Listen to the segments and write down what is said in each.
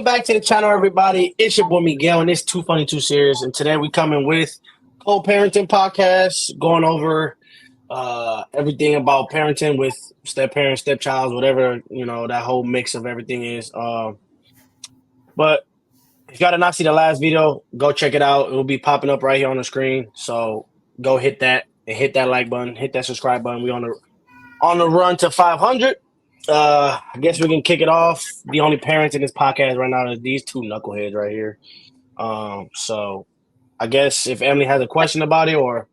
back to the channel, everybody. It's your boy Miguel, and it's Too Funny Too Serious. And today we coming with co-parenting podcast, going over everything about parenting with step parents, stepchilds, whatever that whole mix of everything is. But if you gotta not see the last video, go check it out. It will be popping up right here on the screen. So go hit that and hit that like button, hit that subscribe button. We on the run to 500. I guess we can kick it off. The only parents in this podcast right now is these two knuckleheads right here. So I guess if Emily has a question about it, or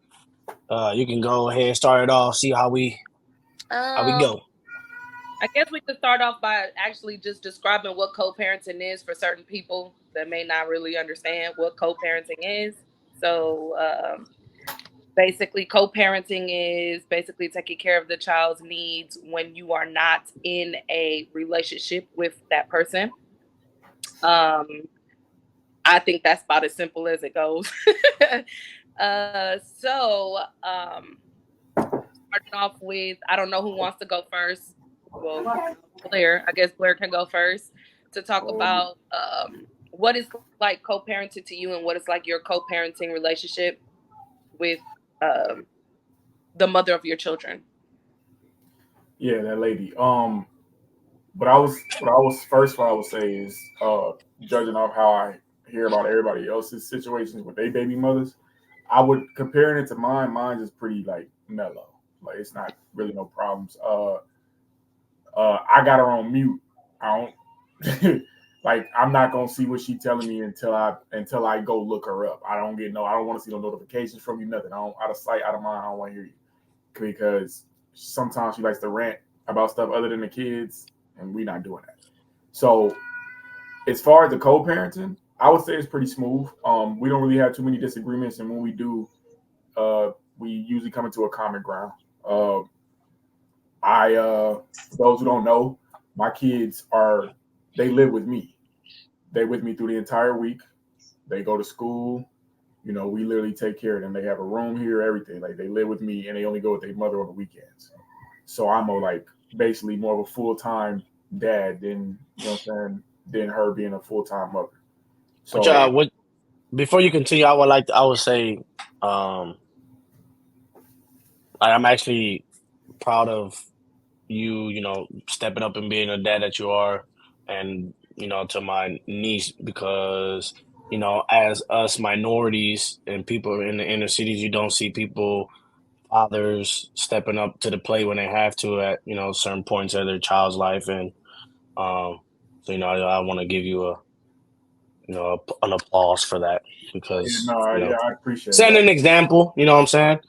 you can go ahead and start it off. See how we go. I guess we could start off by actually just describing what co-parenting is for certain people that may not really understand what co-parenting is. So basically, co-parenting is basically taking care of the child's needs when you are not in a relationship with that person. I think that's about as simple as it goes. Starting off with, I don't know who wants to go first. Well, Blair. I guess Blair can go first to talk about what is like co-parenting to you and what is like your co-parenting relationship with the mother of your children. Yeah, that lady. What I would say is judging off how I hear about everybody else's situations with their baby mothers, I would compare it to mine. Mine is pretty like mellow. Like it's not really no problems. I got her on mute. I don't like I'm not gonna see what she's telling me until I go look her up. I don't want to see no notifications from you, nothing. Out of sight, out of mind, I don't want to hear you. Because sometimes she likes to rant about stuff other than the kids, and we're not doing that. So as far as the co-parenting, I would say it's pretty smooth. We don't really have too many disagreements, and when we do, we usually come into a common ground. For those who don't know, my kids they live with me. They're with me through the entire week. They go to school. We literally take care of them. They have a room here, everything. Like they live with me, and they only go with their mother on the weekends. So I'm basically more of a full-time dad than than her being a full-time mother. So before you continue, I would say I'm actually proud of you, stepping up and being a dad that you are, and to my niece, because as us minorities and people in the inner cities, you don't see fathers stepping up to the plate when they have to at certain points of their child's life. And I want to give you an applause for that, because I appreciate setting that. an example. You know what I'm saying?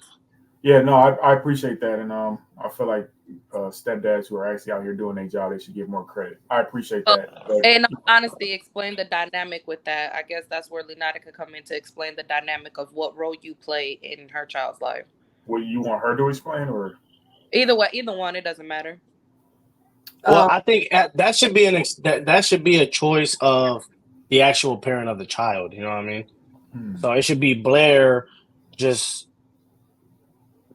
Yeah, no, I appreciate that, and I feel like stepdads who are actually out here doing their job, they should get more credit. I appreciate that. And honestly, explain the dynamic with that. I guess that's where Lenata could come in to explain the dynamic of what role you play in her child's life. Well, you want her to explain, or either one, it doesn't matter. Well, I think that should be that should be a choice of the actual parent of the child. You know what I mean? So it should be Blair just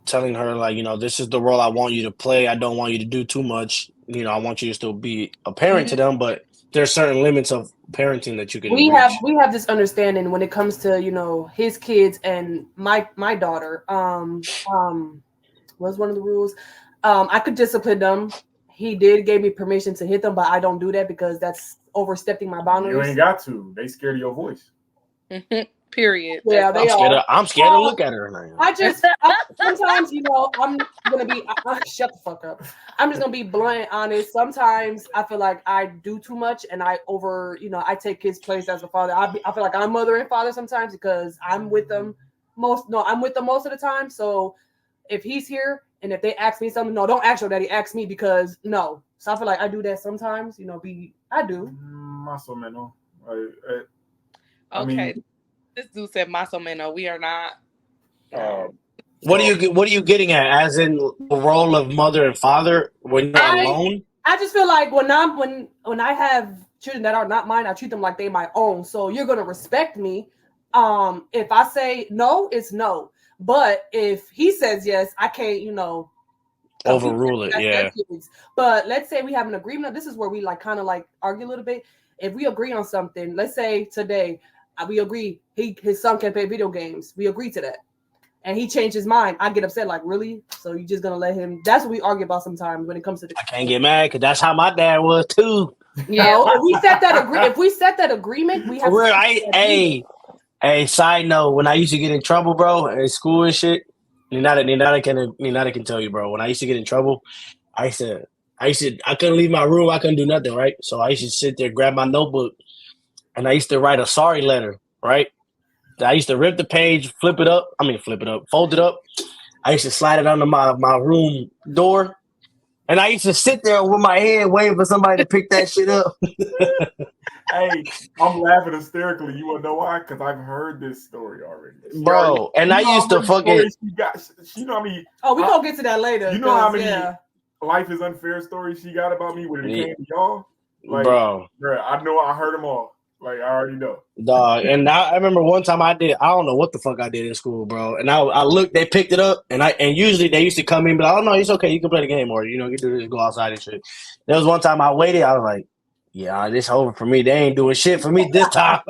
telling her, this is the role I want you to play. I don't want you to do too much. I want you to still be a parent to them, but there's certain limits of parenting that you can we have this understanding when it comes to his kids and my daughter. Was one of the rules. I could discipline them. He gave me permission to hit them, but I don't do that because that's overstepping my boundaries. You ain't got to. They scared of your voice. Period. Yeah, I'm scared to look at her now. Sometimes, I'm gonna be shut the fuck up. I'm just gonna be blunt, honest. Sometimes I feel like I do too much and I take his place as a father. I feel like I'm mother and father sometimes because I'm with them most of the time. So if he's here and if they ask me something, no, don't ask your daddy, ask me, because no. So I feel like I do that sometimes. I do. Maso meno. Okay. This dude said "maso meno." We are not. What are you getting at? As in the role of mother and father when you're alone? I just feel like when I have children that are not mine, I treat them like they're my own. So you're gonna respect me. If I say no, it's no. But if he says yes, I can't, overrule it. Yeah. But let's say we have an agreement. This is where we kind of argue a little bit. if we agree on something, let's say today we agree his son can play video games. We agree to that. And he changed his mind. I get upset, like, really? So you just gonna let him? That's what we argue about sometimes when it comes to the. I can't get mad because that's how my dad was too. Yeah. If we set that agreement, we have For real, to. hey, side note, when I used to get in trouble, bro, in school and shit, Ninada can tell you, bro. When I used to get in trouble, I couldn't leave my room. I couldn't do nothing, right? So I used to sit there, grab my notebook, and I used to write a sorry letter, right? I used to rip the page, fold it up. I used to slide it under my room door. And I used to sit there with my head waiting for somebody to pick that shit up. Hey, I'm laughing hysterically. You wanna know why? Because I've heard this story already. Bro, and I used to fucking... She know how many... Oh, we're going to get to that later. You know how many life is unfair stories she got about me when it came to y'all? Like, bro, I know I heard them all. Like, I already know. Dog, and I remember one time I don't know what the fuck I did in school, bro. And I looked, they picked it up, and usually they used to come in, but oh no, it's okay, you can play the game, or you can do this, go outside and shit. There was one time I waited, I was like, yeah, this over for me. They ain't doing shit for me this time.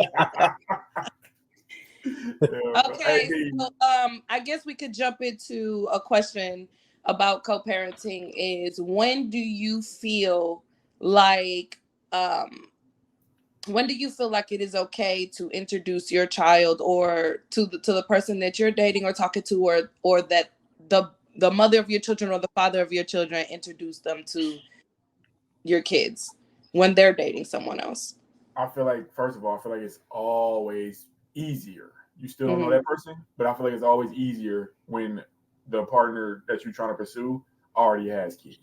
Okay, so I guess we could jump into a question about co-parenting. Is when do you feel like it is okay to introduce your child or to the person that you're dating or talking to, or that the mother of your children or the father of your children introduce them to your kids when they're dating someone else? I feel like, first of all, it's always easier. You still don't know that person, but I feel like it's always easier when the partner that you're trying to pursue already has kids.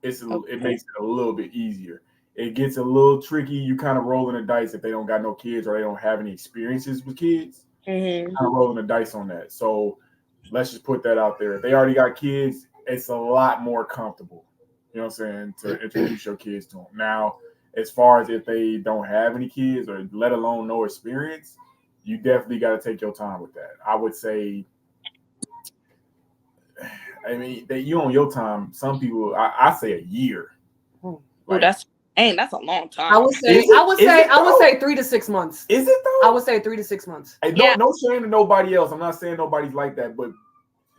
It makes it a little bit easier. It gets a little tricky. You kind of rolling the dice if they don't got no kids or they don't have any experiences with kids. Kind of rolling the dice on that. So let's just put that out there. If they already got kids, it's a lot more comfortable. You know what I'm saying? To introduce your kids to them. Now, as far as if they don't have any kids or let alone no experience, you definitely got to take your time with that. I would say, you on your time. Some people, I say a year. Like, that's a long time. I would say 3 to 6 months. Is it though? I would say 3 to 6 months. Hey, no shame to nobody else. I'm not saying nobody's like that, but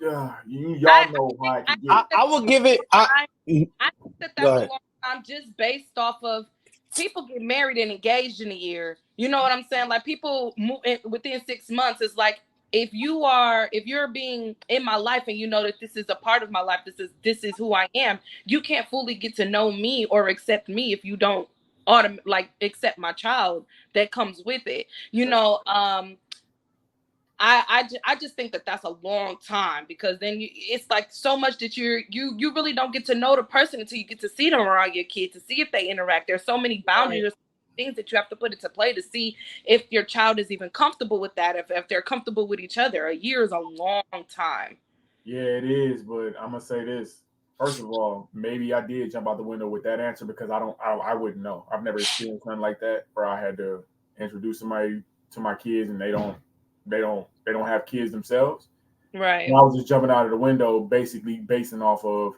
y'all know how I can get. I will give it. I think that's a long time just based off of people get married and engaged in a year. You know what I'm saying? Like people move within 6 months. It's like if you're being in my life and you know that this is a part of my life, this is who I am. You can't fully get to know me or accept me if you don't accept my child that comes with it. I just think that that's a long time, because then it's like so much that you really don't get to know the person until you get to see them around your kids, to see if they interact. There's so many boundaries, there's things that you have to put into play to see if your child is even comfortable with that, if they're comfortable with each other. A year is a long time. Yeah, it is, but I'm gonna say this. First of all, maybe I did jump out the window with that answer because I wouldn't know. I've never experienced something like that where I had to introduce somebody to my kids and they don't have kids themselves. Right. And I was just jumping out of the window, basically basing off of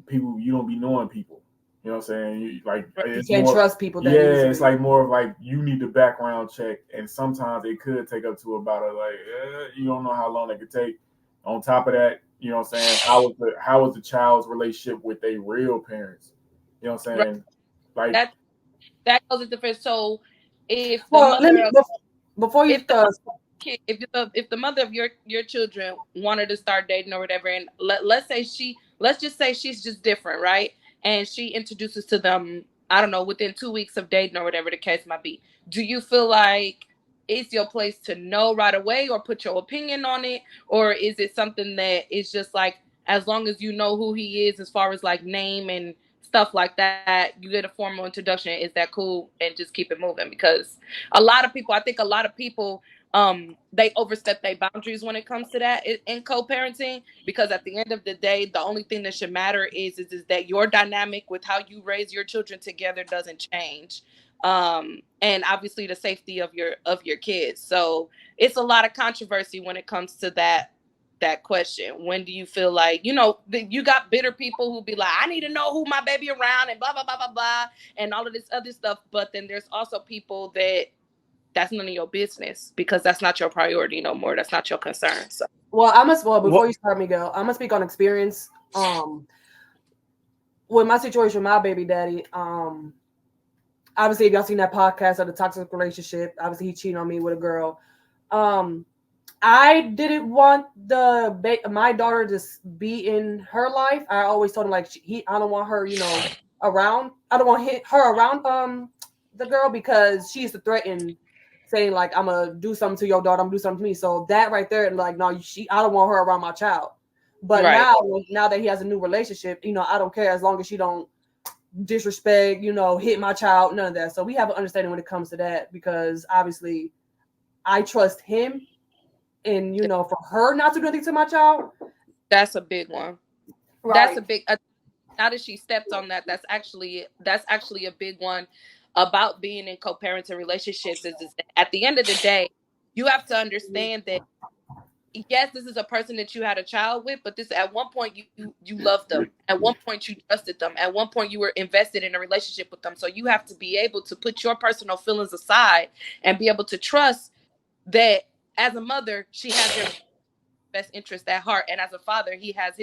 people. You don't be knowing people. You know what I'm saying? You can't trust people. It's like more of like you need the background check, and sometimes it could take up to about you don't know how long it could take. On top of that, you know what I'm saying? How was the child's relationship with their real parents? You know what I'm saying? Right. Like that goes into different. So if if the mother of your children wanted to start dating or whatever, and let's just say she's just different, right? And she introduces to them, I don't know, within 2 weeks of dating or whatever the case might be. Do you feel like it's your place to know right away or put your opinion on it? Or is it something that is just like, as long as you know who he is as far as like name and stuff like that, you get a formal introduction, is that cool, and just keep it moving? Because I think a lot of people they overstep their boundaries when it comes to that in co-parenting, because at the end of the day, the only thing that should matter is that your dynamic with how you raise your children together doesn't change, and obviously the safety of your kids. So it's a lot of controversy when it comes to that that question. When do you feel like, you got bitter people who be like, I need to know who my baby around and blah, blah, blah, blah, blah, and all of this other stuff. But then there's also people that's none of your business because that's not your priority no more. That's not your concern. So, before you start, Miguel, I'm gonna speak on experience. With my situation with my baby daddy, obviously if y'all seen that podcast of the toxic relationship, obviously he cheated on me with a girl. I didn't want my daughter to be in her life. I always told him like I don't want her, around. I don't want her around the girl because she used to threaten, saying like I'm gonna do something to your daughter, I'm gonna do something to me. So that right there, like no, I don't want her around my child. But right. now that he has a new relationship, I don't care as long as she don't disrespect, hit my child, none of that. So we have an understanding when it comes to that because obviously I trust him. And for her not to do anything to my child, that's a big one. Right. That's a big. Now that she stepped on that, that's actually a big one about being in co-parenting relationships. Is that at the end of the day, you have to understand that yes, this is a person that you had a child with, but this at one point you loved them. At one point you trusted them. At one point you were invested in a relationship with them. So you have to be able to put your personal feelings aside and be able to trust that. As a mother, she has your best interest at heart. And as a father, he has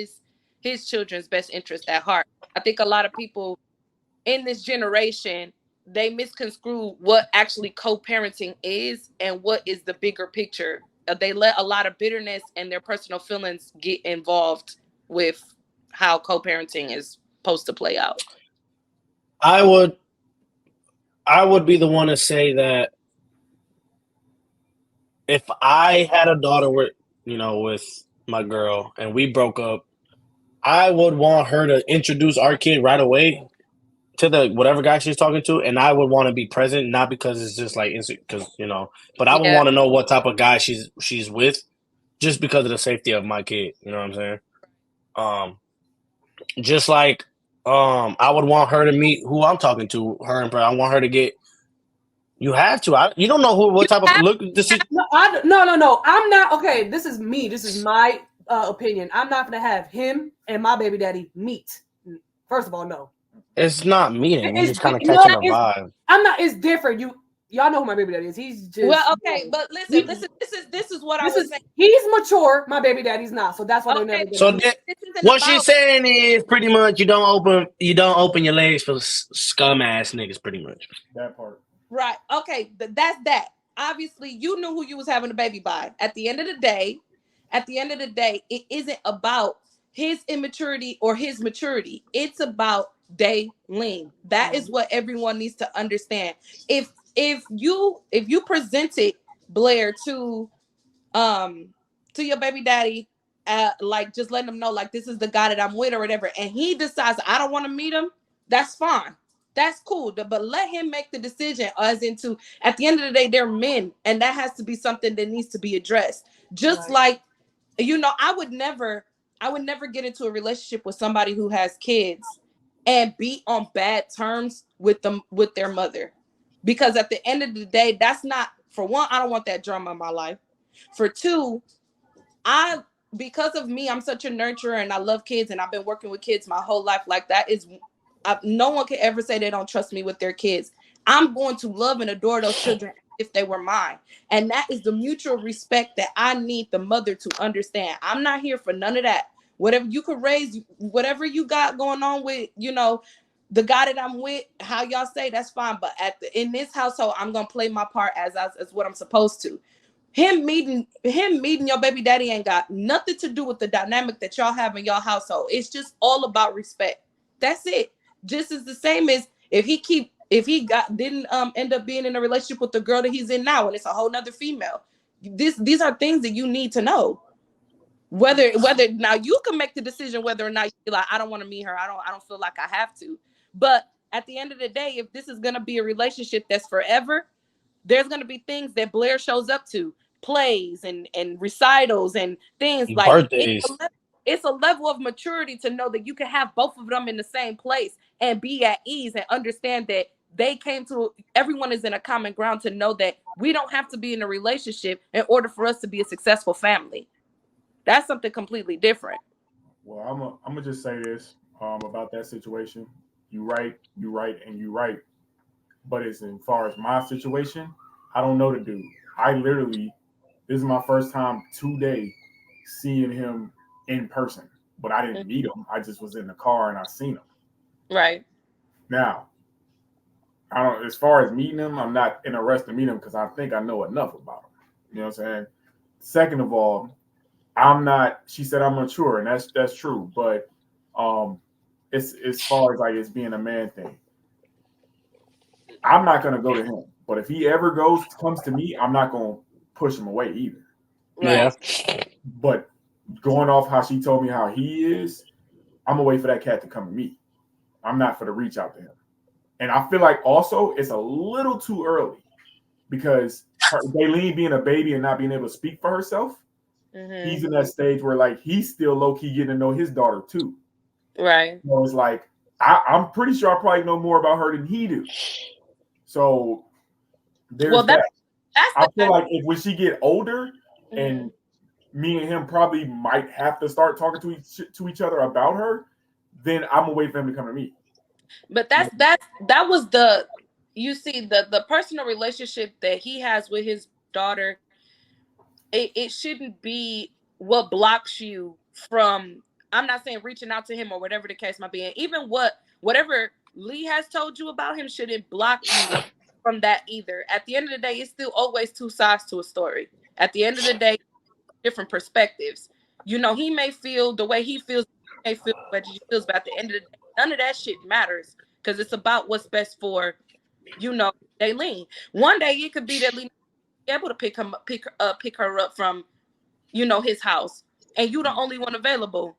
his children's best interest at heart. I think a lot of people in this generation, they misconstrue what actually co-parenting is and what is the bigger picture. They let a lot of bitterness and their personal feelings get involved with how co-parenting is supposed to play out. I would be the one to say that if I had a daughter with my girl and we broke up, I would want her to introduce our kid right away to the whatever guy she's talking to, and I would want to be present, not because it's just like because but I would want to know what type of guy she's with, just because of the safety of my kid. You know what I'm saying? Just like I would want her to meet who I'm talking to. I want her to get. You have to. You don't know what type of look. This is no. I'm not okay. This is me. This is my opinion. I'm not gonna have him and my baby daddy meet. First of all, no. It's not meeting. You're just kind of catching a vibe. I'm not. It's different. Y'all know who my baby daddy is. He's just but listen. This is what I was saying. He's mature. My baby daddy's not. So that's why they never. So what she's saying is pretty much you don't open your legs for scum ass niggas. Pretty much that part. Right. Okay. That's that. Obviously, you knew who you was having a baby by. At the end of the day, it isn't about his immaturity or his maturity. It's about Daylene. That is what everyone needs to understand. If you presented Blair to your baby daddy, like just letting him know like this is the guy that I'm with or whatever, and he decides I don't want to meet him, that's fine. That's cool, but let him make the decision as into at the end of the day, they're men, and that has to be something that needs to be addressed. Just like, I would never get into a relationship with somebody who has kids and be on bad terms with their mother. Because at the end of the day, that's not, for one, I don't want that drama in my life. For two, because of me, I'm such a nurturer and I love kids and I've been working with kids my whole life. Like that is, no one can ever say they don't trust me with their kids. I'm going to love and adore those children if they were mine. And that is the mutual respect that I need the mother to understand. I'm not here for none of that. Whatever you could raise, whatever you got going on with, the guy that I'm with, how y'all say, that's fine. But in this household, I'm going to play my part as what I'm supposed to. Him meeting your baby daddy ain't got nothing to do with the dynamic that y'all have in your household. It's just all about respect. That's it. Just as the same as if he didn't end up being in a relationship with the girl that he's in now, and it's a whole nother female. These are things that you need to know. Whether now you can make the decision whether or not you're like, I don't want to meet her. I don't feel like I have to. But at the end of the day, if this is gonna be a relationship that's forever, there's gonna be things that Blair shows up to, plays and recitals and things like birthdays. It's a level of maturity to know that you can have both of them in the same place and be at ease and understand that everyone is in a common ground to know that we don't have to be in a relationship in order for us to be a successful family. That's something completely different. Well, I'm gonna just say this about that situation. You right, and you right. But as far as my situation, I don't know the dude. I literally, this is my first time today seeing him in person, but I didn't meet him. I just was in the car and I seen him. Right. Now, I don't. As far as meeting him, I'm not in a rush to meet him because I think I know enough about him. You know what I'm saying? Second of all, I'm not. She said I'm mature, and that's true. But it's as far as like it's being a man thing. I'm not gonna go to him. But if he ever comes to me, I'm not gonna push him away either. Yeah. But going off how she told me how he is, I'm gonna wait for that cat to come to me. I'm not for to reach out to him. And I feel like also it's a little too early because Daylene being a baby and not being able to speak for herself, he's in that stage where like he's still low key getting to know his daughter too. Right. So it's like I'm pretty sure I probably know more about her than he do. So there's that. I feel like when she get older, and me and him probably might have to start talking to each other about her, then I'm gonna wait for him to come to me. But that was you see the personal relationship that he has with his daughter. It shouldn't be what blocks you from. I'm not saying reaching out to him or whatever the case might be. And even whatever Lee has told you about him shouldn't block you from that either. At the end of the day, it's still always two sides to a story. At the end of the day, different perspectives. You know, he may feel the way he feels, he may feel the way he feels, but at the end of the day, none of that shit matters because it's about what's best for, Daylene. One day it could be that Lee be able to pick her up from, his house, and you the only one available,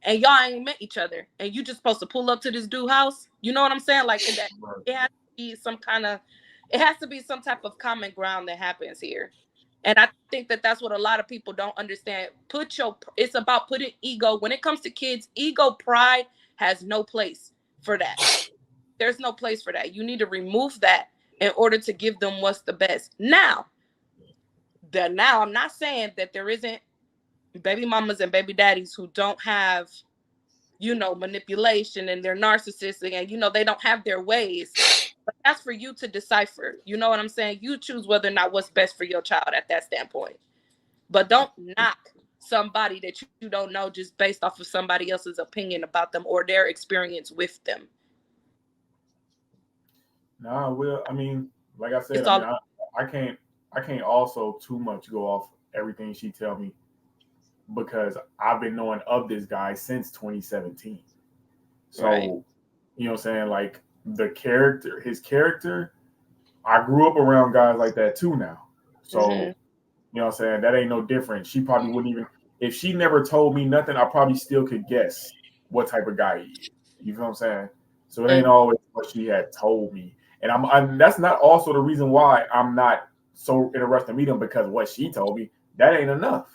and y'all ain't met each other, and you just supposed to pull up to this dude's house. You know what I'm saying? Like it has to be it has to be some type of common ground that happens here. And I think that that's what a lot of people don't understand. It's about putting ego. When it comes to kids, ego, pride has no place for that. There's no place for that. You need to remove that in order to give them what's the best. Now I'm not saying that there isn't baby mamas and baby daddies who don't have, manipulation and they're narcissistic and, they don't have their ways. But that's for you to decipher. You know what I'm saying? You choose whether or not what's best for your child at that standpoint. But don't knock somebody that you don't know just based off of somebody else's opinion about them or their experience with them. No, I mean, like I said, I can't also too much go off everything she tell me because I've been knowing of this guy since 2017. So, right. You know what I'm saying? Like his character, I grew up around guys like that too now. So, you know what I'm saying? That ain't no different. She probably wouldn't even, if she never told me nothing, I probably still could guess what type of guy he is. You feel what I'm saying? So it ain't always what she had told me. And that's not also the reason why I'm not so interested to meet him because what she told me, that ain't enough.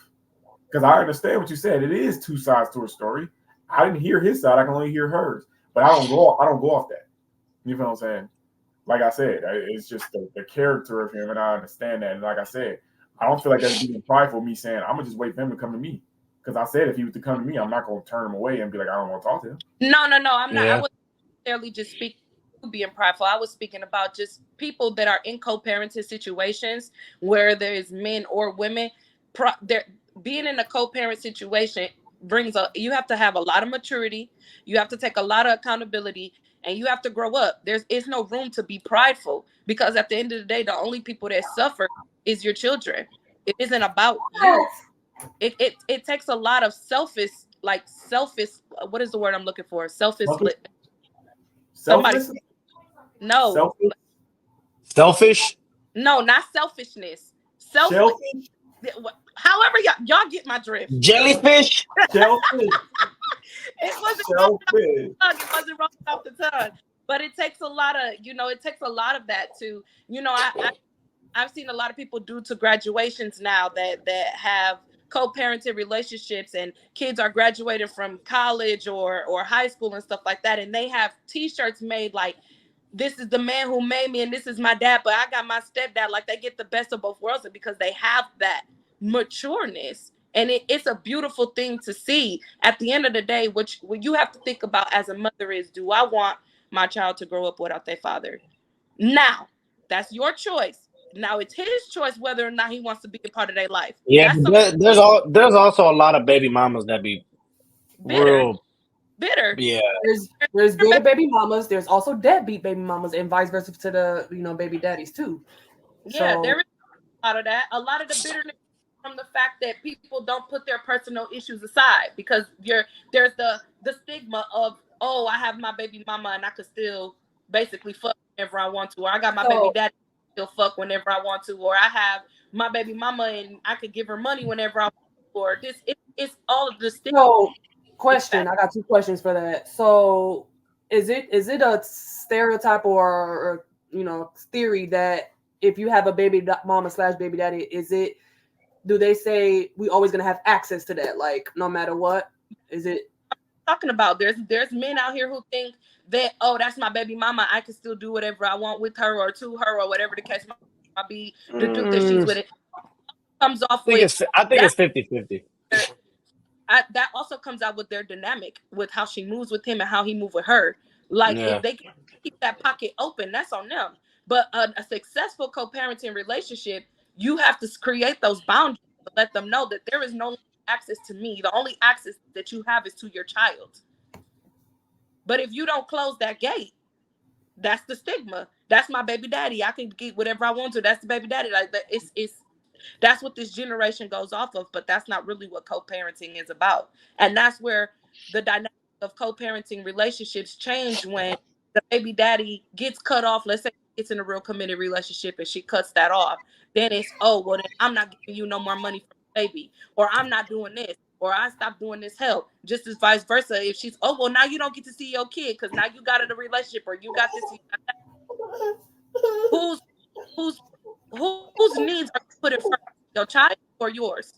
Because I understand what you said. It is two sides to a story. I didn't hear his side. I can only hear hers. But I don't go off that. You feel what I'm saying? Like I said, it's just the character of him, and I understand that. And like I said, I don't feel like that's being prideful, me saying, I'm going to just wait for him to come to me. Because I said if he was to come to me, I'm not going to turn him away and be like, I don't want to talk to him. No, I'm not. I wasn't necessarily just speaking being prideful. I was speaking about just people that are in co-parenting situations where there is men or women. Being in a co-parent situation you have to have a lot of maturity. You have to take a lot of accountability, and you have to grow up. There's no room to be prideful because at the end of the day, the only people that suffer is your children. It isn't about you. It takes a lot of selfish. What is the word I'm looking for? Selfish. Somebody. No. Selfish? No, not selfishness. Selfish. However, y'all get my drift. Jellyfish? Shellfish. It wasn't wrong off the tongue. But it takes a lot of, that to, I've seen a lot of people due to graduations now that have co-parented relationships, and kids are graduating from college or high school and stuff like that, and they have t-shirts made like, this is the man who made me and this is my dad, but I got my stepdad. Like, they get the best of both worlds because they have that matureness And it's a beautiful thing to see. At the end of the day, what you have to think about as a mother is, do I want my child to grow up without their father? Now, that's your choice. Now it's his choice whether or not he wants to be a part of their life. Yeah, That's but there's also a lot of baby mamas that be bitter. real Bitter. Yeah. There's good baby mamas. There's also deadbeat baby mamas, and vice versa to the baby daddies too. Yeah, So, there is a lot of that. A lot of the bitterness from the fact that people don't put their personal issues aside, because there's the stigma of, oh, I have my baby mama and I could still basically fuck whenever I want to, or I got my baby daddy still fuck whenever I want to, or I have my baby mama and I could give her money whenever I want to, or this it's all of the stigma. So, question. I got 2 questions for that. So, is it a stereotype or theory that if you have a baby mama / baby daddy, do they say we always gonna have access to that, like no matter what? Is it talking about? There's men out here who think that, oh, that's my baby mama, I can still do whatever I want with her or to her or whatever the case might be. The dude that she's with, it comes off I think it's 50-50. That also comes out with their dynamic, with how she moves with him and how he moves with her. Like, if they can keep that pocket open, that's on them. But a successful co-parenting relationship, you have to create those boundaries to let them know that there is no access to me. The only access that you have is to your child. But if you don't close that gate, that's the stigma. That's my baby daddy. I can get whatever I want to. That's the baby daddy. Like, that's what this generation goes off of, but that's not really what co-parenting is about. And that's where the dynamic of co-parenting relationships change when the baby daddy gets cut off. Let's say it's in a real committed relationship and she cuts that off. Then it's, oh, well, then I'm not giving you no more money for the baby, or I'm not doing this, or I stopped doing this help. Just as vice versa. If she's, oh, well, now you don't get to see your kid because now you got in a relationship, or you got this, you got that. Whose needs are put in first? Your child or yours?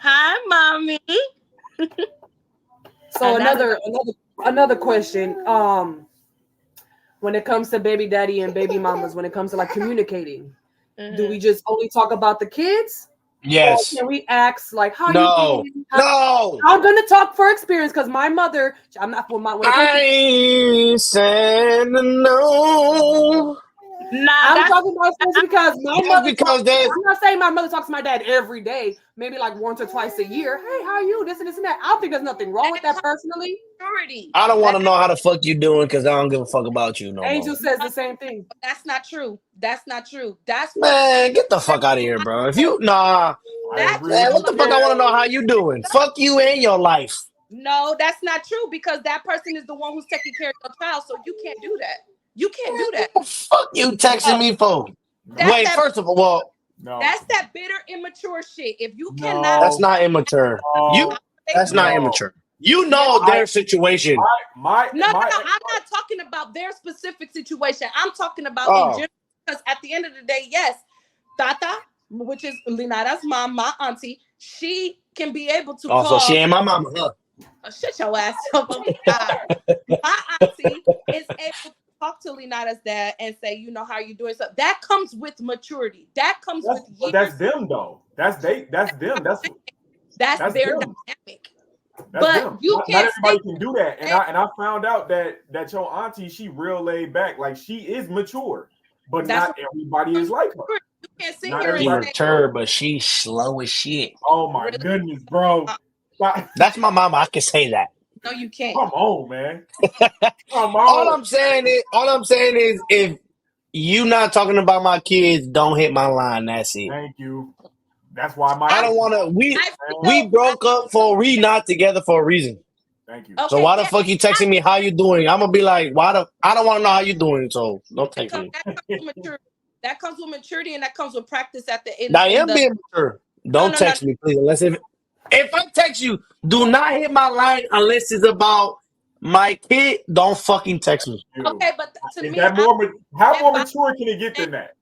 Hi, mommy. So another question. When it comes to baby daddy and baby mamas, when it comes to like communicating, do we just only talk about the kids? Yes. Or can we ask like how No. you doing? No. I'm gonna talk for experience because my mother, I'm not for my. I said no. Nah, I'm talking about experience because my mother. I'm not saying my mother talks to my dad every day, maybe like once or twice a year. Hey, how are you? This and this and that. I don't think there's nothing wrong with that personally. I don't want to know how the fuck you doing because I don't give a fuck about you no more. Angel says the same thing. That's not true. Man, get the fuck out of here, bro. If you man, what the fuck? I want to know how you doing. Fuck you and your life. No, that's not true, because that person is the one who's taking care of your child, so you can't do that. You can't do that. What the fuck you texting me for? Wait, first of all, that's that bitter, immature shit. If you cannot, that's not immature. That's not immature. You know their situation. No, I'm not talking about their specific situation. I'm talking about in general, because at the end of the day, yes, Tata, which is Linada's mom, my auntie, she can be able to call. So she ain't my mama, huh? Shut your ass up. My auntie is able to talk to Linada's dad and say, you know, how are you doing? So that comes with maturity. That comes with years. That's them though. That's them. That's their dynamic. But you can't. Not everybody can do that. And I found out that your auntie, she real laid back. Like, she is mature, but not everybody is like her. You can't sit here and mature, but she's slow as shit. Oh my goodness, bro. That's my mama. I can say that. No, you can't. Come on, man. Come on. All I'm saying is, if you not talking about my kids, don't hit my line. That's it. Thank you. That's why I don't want to. We broke up we not together for a reason. Thank you. Okay, so why the fuck you texting me? How you doing? I'm gonna be like, I don't want to know how you doing. So don't text me. That comes with maturity, and that comes with practice at the end. I am being mature. Don't text me, please. Unless if I text you, do not hit my line unless it's about my kid. Don't fucking text me. Okay, but to me, how more mature can it get than that?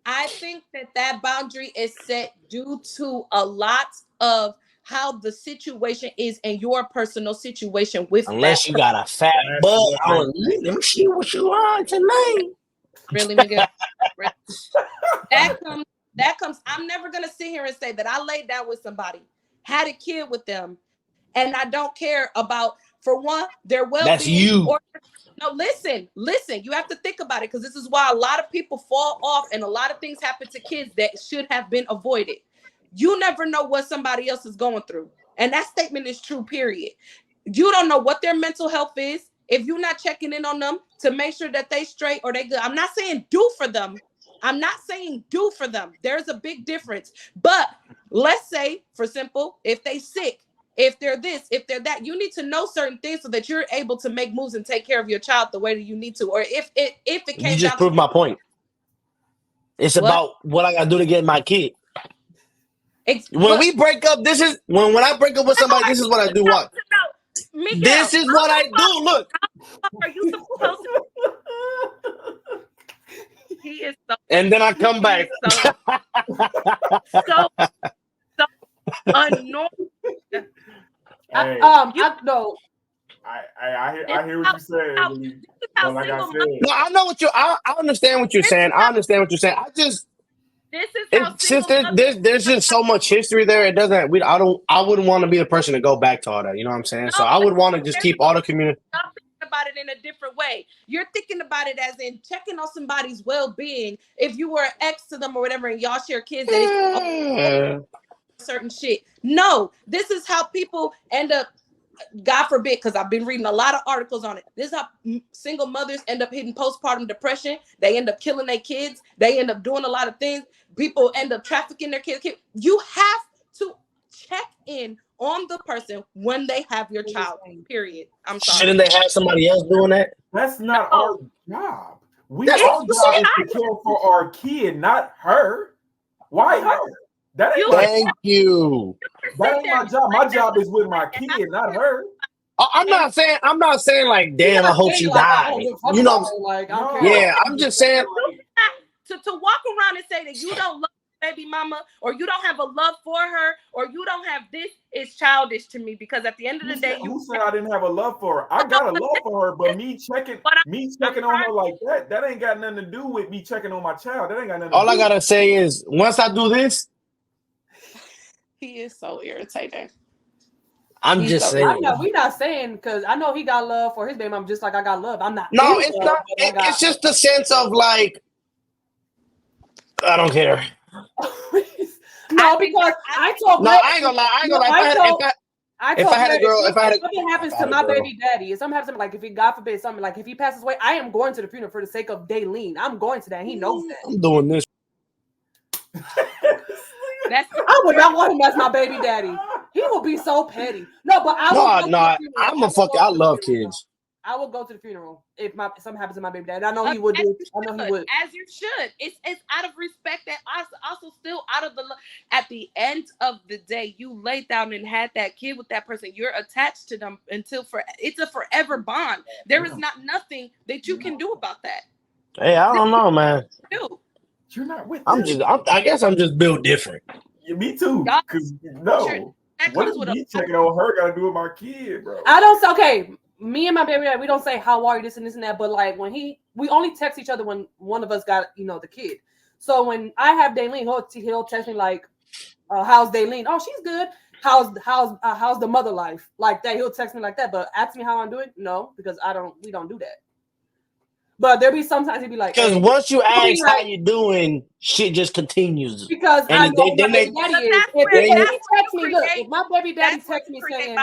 I think that boundary is set due to a lot of how the situation is in your personal situation with. Unless you got a fat butt. Let me see what you want tonight. Really, Miguel? that comes. I'm never gonna sit here and say that I laid down with somebody, had a kid with them, and I don't care about, for one, their well-being. That's you. Or no, listen. You have to think about it, because this is why a lot of people fall off and a lot of things happen to kids that should have been avoided. You never know what somebody else is going through. And that statement is true, period. You don't know what their mental health is if you're not checking in on them to make sure that they straight or they good. I'm not saying do for them. There's a big difference. But let's say, for simple, if they sick, if they're this, if they're that, you need to know certain things so that you're able to make moves and take care of your child the way that you need to. Or if it came You just proved my point. It's about what I gotta do to get my kid. When we break up, this is when I break up with somebody, this is what I do. What? Miguel, this is what I do. Look. Are you supposed to? He is so. And then I come back. So annoying. Hey, I hear what you said. Like I said, no, I know what I understand what you're saying. I understand what you're saying. Since there's just so much history there, it doesn't. I wouldn't want to be the person to go back to all that. You know what I'm saying? So I would want to just keep all the community. I'm thinking about it in a different way. You're thinking about it as in checking on somebody's well-being. If you were an ex to them or whatever, and y'all share kids, certain shit. No, this is how people end up. God forbid, because I've been reading a lot of articles on it. This is how single mothers end up hitting postpartum depression. They end up killing their kids. They end up doing a lot of things. People end up trafficking their kids. You have to check in on the person when they have your child, period. I'm sorry. Shouldn't they have somebody else doing that? That's not our job. Our job is to care for our kid, not her. Why her? Thank you. That ain't my job. My job is with my kid, not her. I'm not saying like, damn, I hope she died. You know, I'm just saying to walk around and say that you don't love baby mama, or you don't have a love for her, or you don't have this, is childish to me, because at the end of the day, who said I didn't have a love for her? I got a love for her, but me checking on her like that ain't got nothing to do with me checking on my child. That ain't got nothing. All I gotta say is, once I do this. He is so irritating. I'm just saying. We're not saying, because I know he got love for his baby mom just like I got love. I'm not. No, it's not. It's just the sense of like, I don't care. No, because I told. No, I ain't gonna lie. If I had a girl, if something happens to my baby daddy, if something happens to him, like if he, God forbid, something like if he passes away, I am going to the funeral for the sake of Daylene. I'm going to that. He knows that. I'm doing this. I would not want him as my baby daddy. He will be so petty. No, but I love kids. I will go to the funeral if something happens to my baby daddy. I know he would do. I know he would. As you should. It's out of respect, that also still out of the. At the end of the day, you laid down and had that kid with that person. You're attached to them it's a forever bond. There is nothing that you can do about that. Hey, I don't know, man. You're not with. I guess I'm just built different. Yeah, me too. Because what is me checking on her got to do with my kid, bro? I don't. Okay, me and my baby, we don't say how are you, this and this and that. But like when we only text each other when one of us got the kid. So when I have Daylene, he'll text me like, "How's Daylene? Oh, she's good. How's the mother life?" Like that. He'll text me like that. But ask me how I'm doing. No, because we don't do that. But there be sometimes he'd be like, because once you ask how you doing, shit just continues. Because I know my baby daddy is. If my baby daddy texts me saying,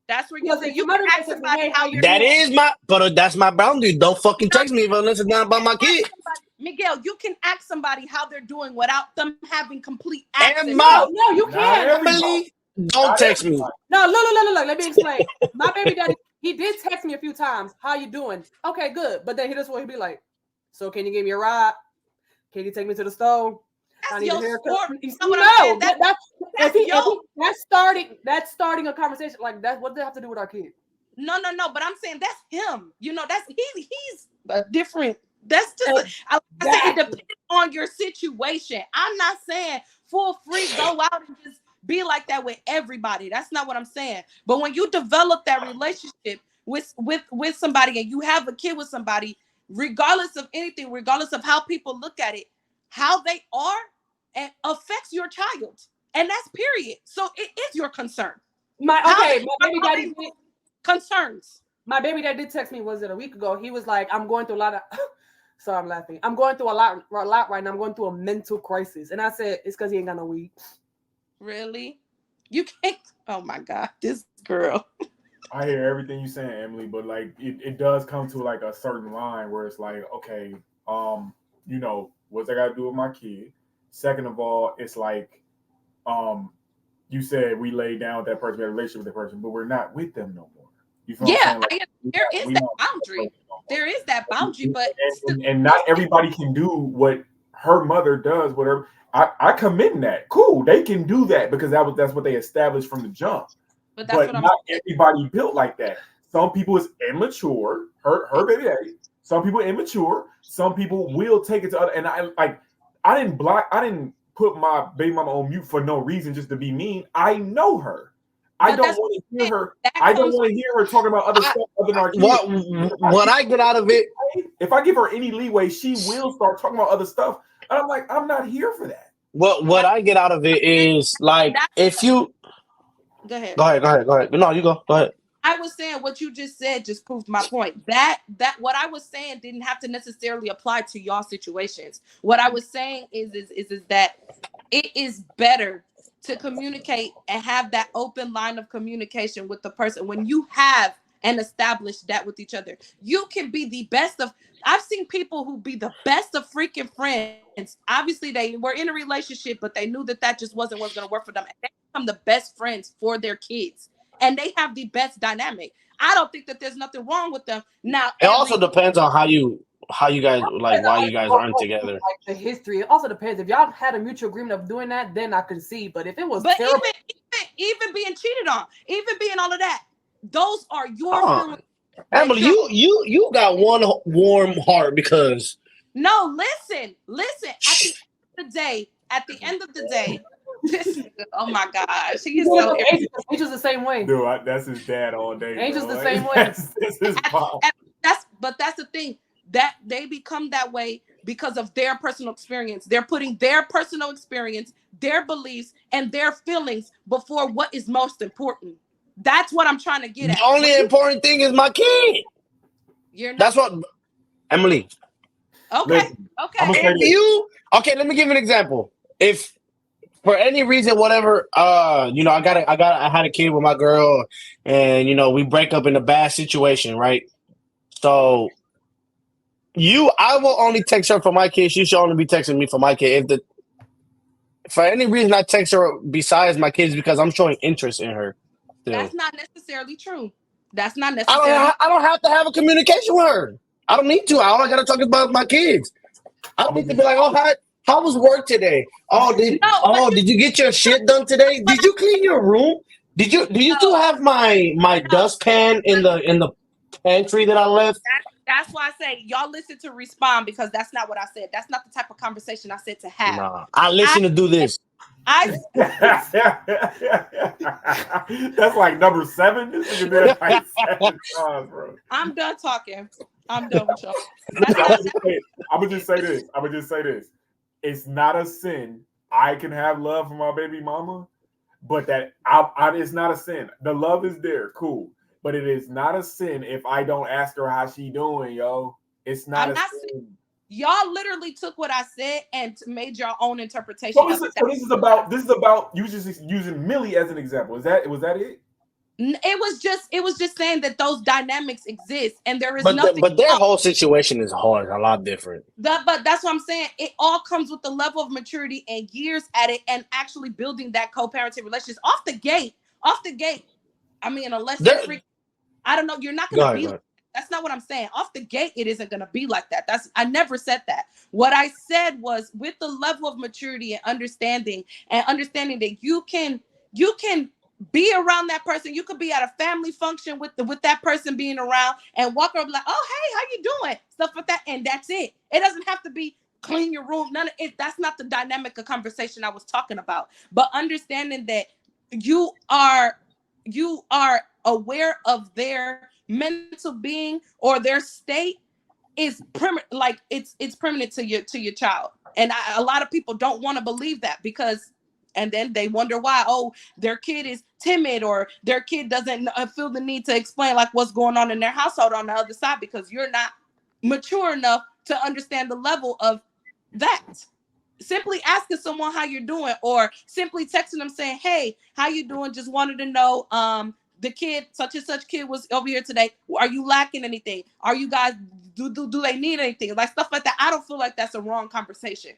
that's where you can ask somebody how you're doing. That's my boundary. Don't fucking text me unless it's not about my kid. Miguel, you can ask somebody how they're doing without them having complete access. No, you can't. Don't text me. No, look. Let me explain. My baby daddy. He did text me a few times. How you doing? Okay, good. But then he'd be like, so can you give me a ride? Can you take me to the store? I need a haircut. No, that's starting a conversation. Like that. What does that have to do with our kid? No. But I'm saying that's him. That's he's a different. That's just. I say it depends on your situation. I'm not saying full free go out and just be like that with everybody. That's not what I'm saying. But when you develop that relationship with somebody and you have a kid with somebody, regardless of anything, regardless of how people look at it, how they are, and affects your child, and that's period. So it is your concern. My baby daddy concerns. My baby daddy did text me. Was it a week ago? He was like, "I'm going through a lot of." So I'm laughing. I'm going through a lot right now. I'm going through a mental crisis, and I said it's because he ain't got no weed. Really? You can't. Oh my God, this girl. I hear everything you're saying, Emily, but like it does come to like a certain line where it's like, okay, you know, what's I got to do with my kid? Second of all, it's like, you said we laid down with that person, we had a relationship with that person, but we're not with them no more. You feel what I'm saying? Like, there is that boundary. There is that boundary, but and not everybody can do what her mother does. Whatever, I commend that. Cool, they can do that because that's what they established from the jump. But that's what not everybody built like that. Some people is immature. Her baby daddy. Some people immature. Some people will take it to other. And I didn't put my baby mama on mute for no reason, just to be mean. I know her. I don't want to hear her. I don't want to hear her talking about other stuff other than our kids. What I get out of it, if I give her any leeway, she will start talking about other stuff. And I'm like, I'm not here for that. What I get out of it is like, if you go ahead. No, you go ahead. I was saying what you just said just proved my point. That what I was saying didn't have to necessarily apply to y'all situations. What I was saying is that it is better to communicate and have that open line of communication with the person. When you have and establish that with each other, you can be the best of. I've seen people who be the best of freaking friends. Obviously, they were in a relationship, but they knew that just wasn't what's going to work for them. And they become the best friends for their kids, and they have the best dynamic. I don't think that there's nothing wrong with them. Now, it also depends on how you guys like why you guys aren't together. Like the history, it also depends. If y'all had a mutual agreement of doing that, then I could see. But if it was terrible, even being cheated on, even being all of that, those are your feelings. Emily, you got one warm heart because no, listen. At the end of the day, oh my gosh, he is so. Angel's the same way. Dude, that's his dad all day. Angel's the same way. That's the thing, that they become that way because of their personal experience. They're putting their personal experience, their beliefs, and their feelings before what is most important. That's what I'm trying to get at. The only important thing is my kid. That's what, Emily. Okay. Okay. Let me give you an example. If for any reason, whatever, I had a kid with my girl, and we break up in a bad situation, right? So I will only text her for my kid. She should only be texting me for my kid. For any reason I text her besides my kids, because I'm showing interest in her. That's not necessarily true. That's not necessarily. I don't have to have a communication with her. I don't need to. All I gotta talk about my kids. I need to be like, oh, how was work today? Oh, did you get your shit done today? Did you clean your room? Do you still have my dustpan in the pantry that I left? That's why I say y'all listen to respond, because that's not what I said. That's not the type of conversation I said to have. Nah, I listen to do this. That's like number 7. This is like 7 times, bro. I'm done talking. I'm done with y'all. I'm gonna just say this. It's not a sin. I can have love for my baby mama, but that it's not a sin. The love is there, cool. But it is not a sin if I don't ask her how she doing, yo. It's not sin. Y'all literally took what I said and made your own interpretation. So this is about you just using Millie as an example. Was that it? It was just saying that those dynamics exist, and there is nothing. But their whole situation is hard, a lot different. But that's what I'm saying. It all comes with the level of maturity and years at it, and actually building that co-parenting relationship off the gate. I mean, unless I don't know, you're not going to be. That's not what I'm saying. Off the gate, it isn't going to be like that. I never said that. What I said was, with the level of maturity and understanding that you can be around that person. You could be at a family function with that person being around and walk over like, oh, hey, how you doing? Stuff like that. And that's it. It doesn't have to be clean your room. None of it. That's not the dynamic of conversation I was talking about. But understanding that you are aware of their mental being or their state is permanent. Like it's permanent to your child. And a lot of people don't want to believe that because, and then they wonder why, oh, their kid is timid or their kid doesn't feel the need to explain like what's going on in their household on the other side because you're not mature enough to understand the level of that. Simply asking someone how you're doing or simply texting them saying, hey, how you doing? Just wanted to know, the kid, such and such kid was over here today. Are you lacking anything? Are you guys, do they need anything? Like stuff like that. I don't feel like that's a wrong conversation.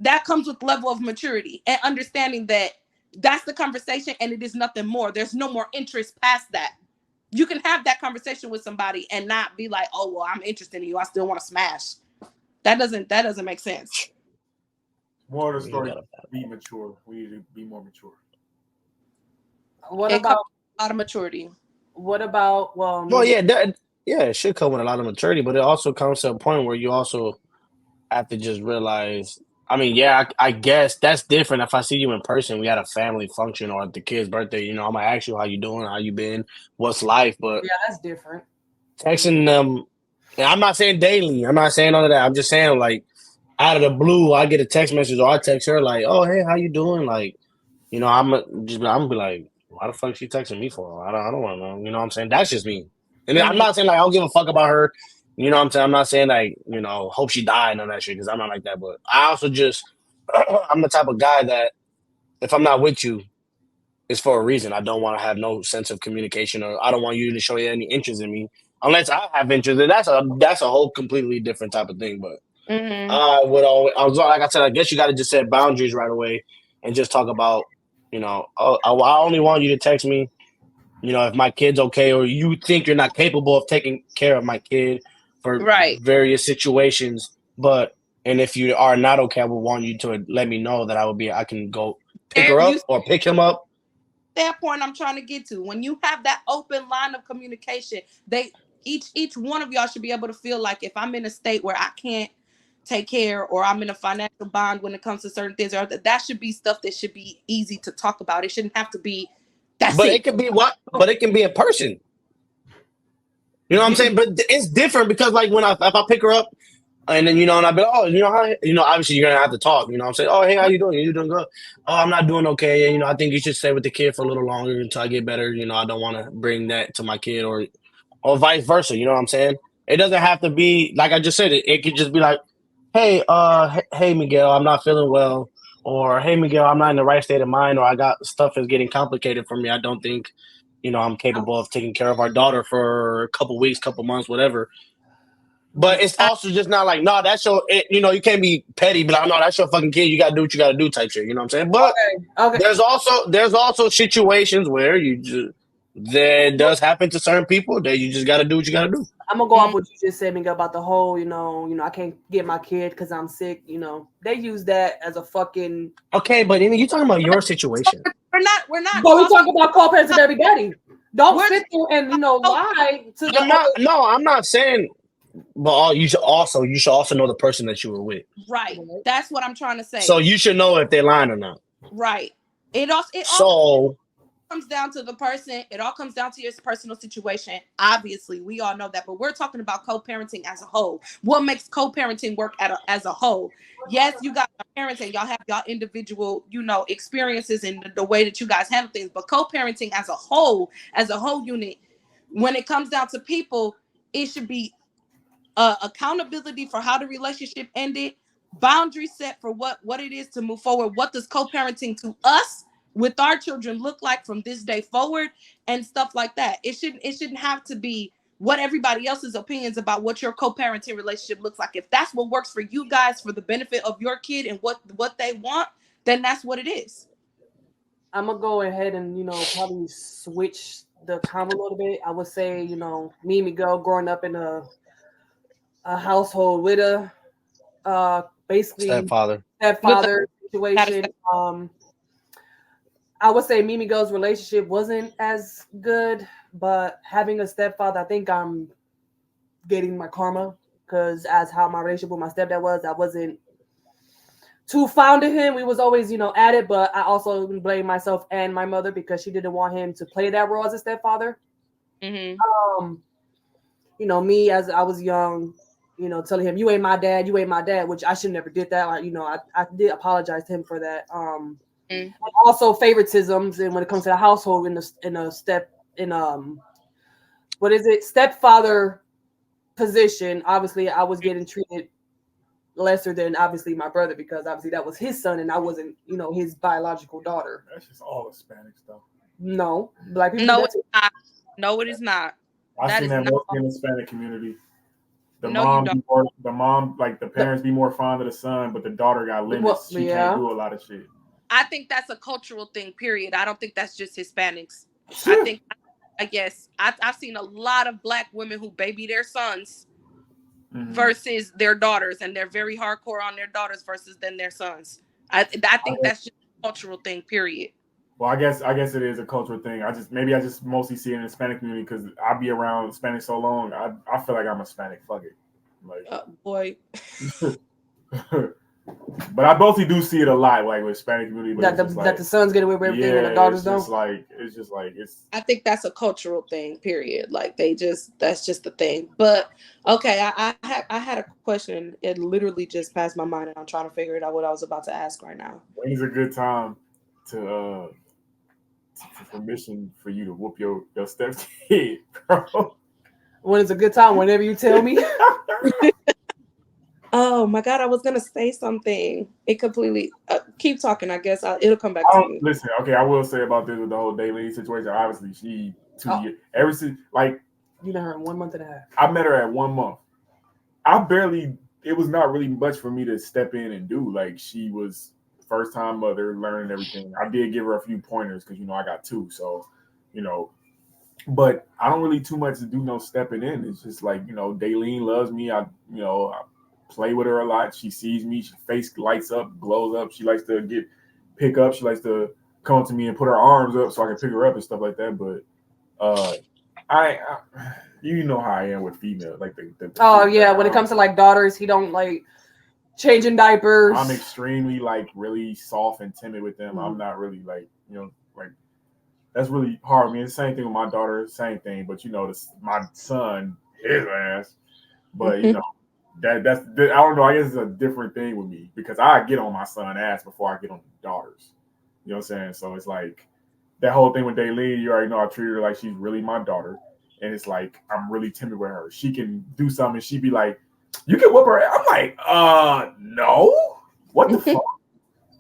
That comes with level of maturity and understanding that that's the conversation and it is nothing more. There's no more interest past that. You can have that conversation with somebody and not be like, oh, well, I'm interested in you. I still want to smash. That doesn't make sense. More of the story, be mature. We need to be more mature. What about a lot of maturity? What about it should come with a lot of maturity, but it also comes to a point where you also have to just realize. I mean, yeah, I guess that's different. If I see you in person, we had a family function or at the kid's birthday, you know, I'm gonna ask you how you doing, how you been, what's life. But yeah, that's different. Texting them, and I'm not saying daily. I'm not saying none of that. I'm just saying like out of the blue, I get a text message or I text her like, "Oh, hey, how you doing?" Like, you know, I'm gonna be like, "Why the fuck she texting me for?" I don't want to know. You know what I'm saying? That's just me. And I'm not saying like I don't give a fuck about her. You know what I'm saying? I'm not saying like, you know, hope she died and all that shit because I'm not like that. But I also just I'm the type of guy that if I'm not with you, it's for a reason. I don't want to have no sense of communication or I don't want you to show you any interest in me unless I have interest. And that's a whole completely different type of thing. But I was like I said, I guess you got to just set boundaries right away and just talk about, you know, I only want you to text me, you know, if my kid's okay or you think you're not capable of taking care of my kid for various situations. And if you are not okay, I would want you to let me know that I can go pick her up or pick him up. That point I'm trying to get to. When you have that open line of communication, each one of y'all should be able to feel like if I'm in a state where I can't take care or I'm in a financial bond when it comes to certain things, or that should be stuff that should be easy to talk about. It shouldn't have to be it can be but it can be in person. You know what I'm saying? But it's different because like if I pick her up and then, you know, and I'll be like, oh, you know, hi. You know, obviously you're gonna have to talk, you know what I'm saying? Oh, hey, how you doing? You doing good? Oh, I'm not doing okay. You know, I think you should stay with the kid for a little longer until I get better. You know, I don't want to bring that to my kid or vice versa. You know what I'm saying? It doesn't have to be like I just said. It could just be like, hey, hey, Miguel, I'm not feeling well, or hey, Miguel, I'm not in the right state of mind, or I got stuff is getting complicated for me. I don't think, you know, I'm capable of taking care of our daughter for a couple weeks, couple months, whatever. But it's also just not like, no, that's your, you know, you can't be petty, but like, no, that's your fucking kid. You got to do what you got to do type shit. You know what I'm saying? But there's also situations where that does happen to certain people that you just got to do what you got to do. I'm going to go off what you just said, Miguel, about the whole, you know, I can't get my kid because I'm sick. You know, they use that as a fucking. Okay, but you're talking about your situation. We're not. But we talk about co-parents and baby daddy. Don't sit there and, you know, lie to I'm not saying. But you should also know the person that you were with. Right. That's what I'm trying to say. So you should know if they're lying or not. Right. It all comes down to the person. It all comes down to your personal situation. Obviously, we all know that. But we're talking about co-parenting as a whole. What makes co-parenting work as a whole? Yes, you got parenting. Y'all have y'all individual, you know, experiences in the way that you guys handle things. But co-parenting as a whole unit, when it comes down to people, it should be accountability for how the relationship ended, boundaries set for what it is to move forward. What does co-parenting to us with our children look like from this day forward, and stuff like that. It shouldn't have to be what everybody else's opinions about what your co-parenting relationship looks like. If that's what works for you guys for the benefit of your kid and what they want, then that's what it is. I'm gonna go ahead and, you know, probably switch the time a little bit. I would say, you know, me and Miguel growing up in a household with a basically stepfather situation. I would say Mimi Girl's relationship wasn't as good, but having a stepfather, I think I'm getting my karma because as how my relationship with my stepdad was, I wasn't too fond of him. We was always, you know, at it, but I also blame myself and my mother because she didn't want him to play that role as a stepfather. You know, me as I was young, you know, telling him you ain't my dad, which I should never did that. Like, you know, I did apologize to him for that. And also favoritisms, and when it comes to the household stepfather position, obviously I was getting treated lesser than obviously my brother, because obviously that was his son and I wasn't, you know, his biological daughter. That's just all Hispanic stuff. No, black people. No, it's not. No, it is not. I've seen that mostly in the Hispanic community. The mom, like the parents be more fond of the son, but the daughter got limits. She can't do a lot of shit. I think that's a cultural thing, period. I don't think that's just Hispanics. I guess I've seen a lot of black women who baby their sons versus their daughters, and they're very hardcore on their daughters versus then their sons. I think that's just a cultural thing, period. Well, I guess it is a cultural thing. I just mostly see it in the Hispanic community because I be around Hispanic so long. I feel like I'm Hispanic. Fuck it, like boy. But I mostly do see it a lot, like with Hispanic community. But that the sons get away with everything and the daughters don't. It's just like I think that's a cultural thing, period. Like that's just the thing. But okay, I had a question. It literally just passed my mind, and I'm trying to figure it out what I was about to ask right now. When's a good time to for permission for you to whoop your stepkid, bro? When is a good time? Whenever you tell me. Oh my God, I was gonna say something. It completely keep talking. I guess it'll come back to me. Listen, okay, I will say about this with the whole Daylene situation. Obviously, she 2 years. Ever since, like, you met her in 1 month and a half. I met her at 1 month. It was not really much for me to step in and do. Like, she was first time mother, learning everything. I did give her a few pointers because, you know, I got 2, so, you know. But I don't really too much to do no stepping in. It's just like, you know, Daylene loves me. I play with her a lot. She sees me. She face lights up, glows up. She likes to pick up. She likes to come to me and put her arms up so I can pick her up and stuff like that. But I you know how I am with female, like the when it comes to like daughters, he don't like changing diapers. I'm extremely like really soft and timid with them. I'm not really like, you know, like that's really hard. I mean, the same thing with my daughter, same thing. But you know, my son, his ass. But you know. That's I don't know. I guess it's a different thing with me because I get on my son's ass before I get on daughters. You know what I'm saying? So it's like that whole thing with Daylene. You already know I treat her like she's really my daughter, and it's like I'm really timid with her. She can do something, and she be like, "You can whoop her." I'm like, no. What the fuck?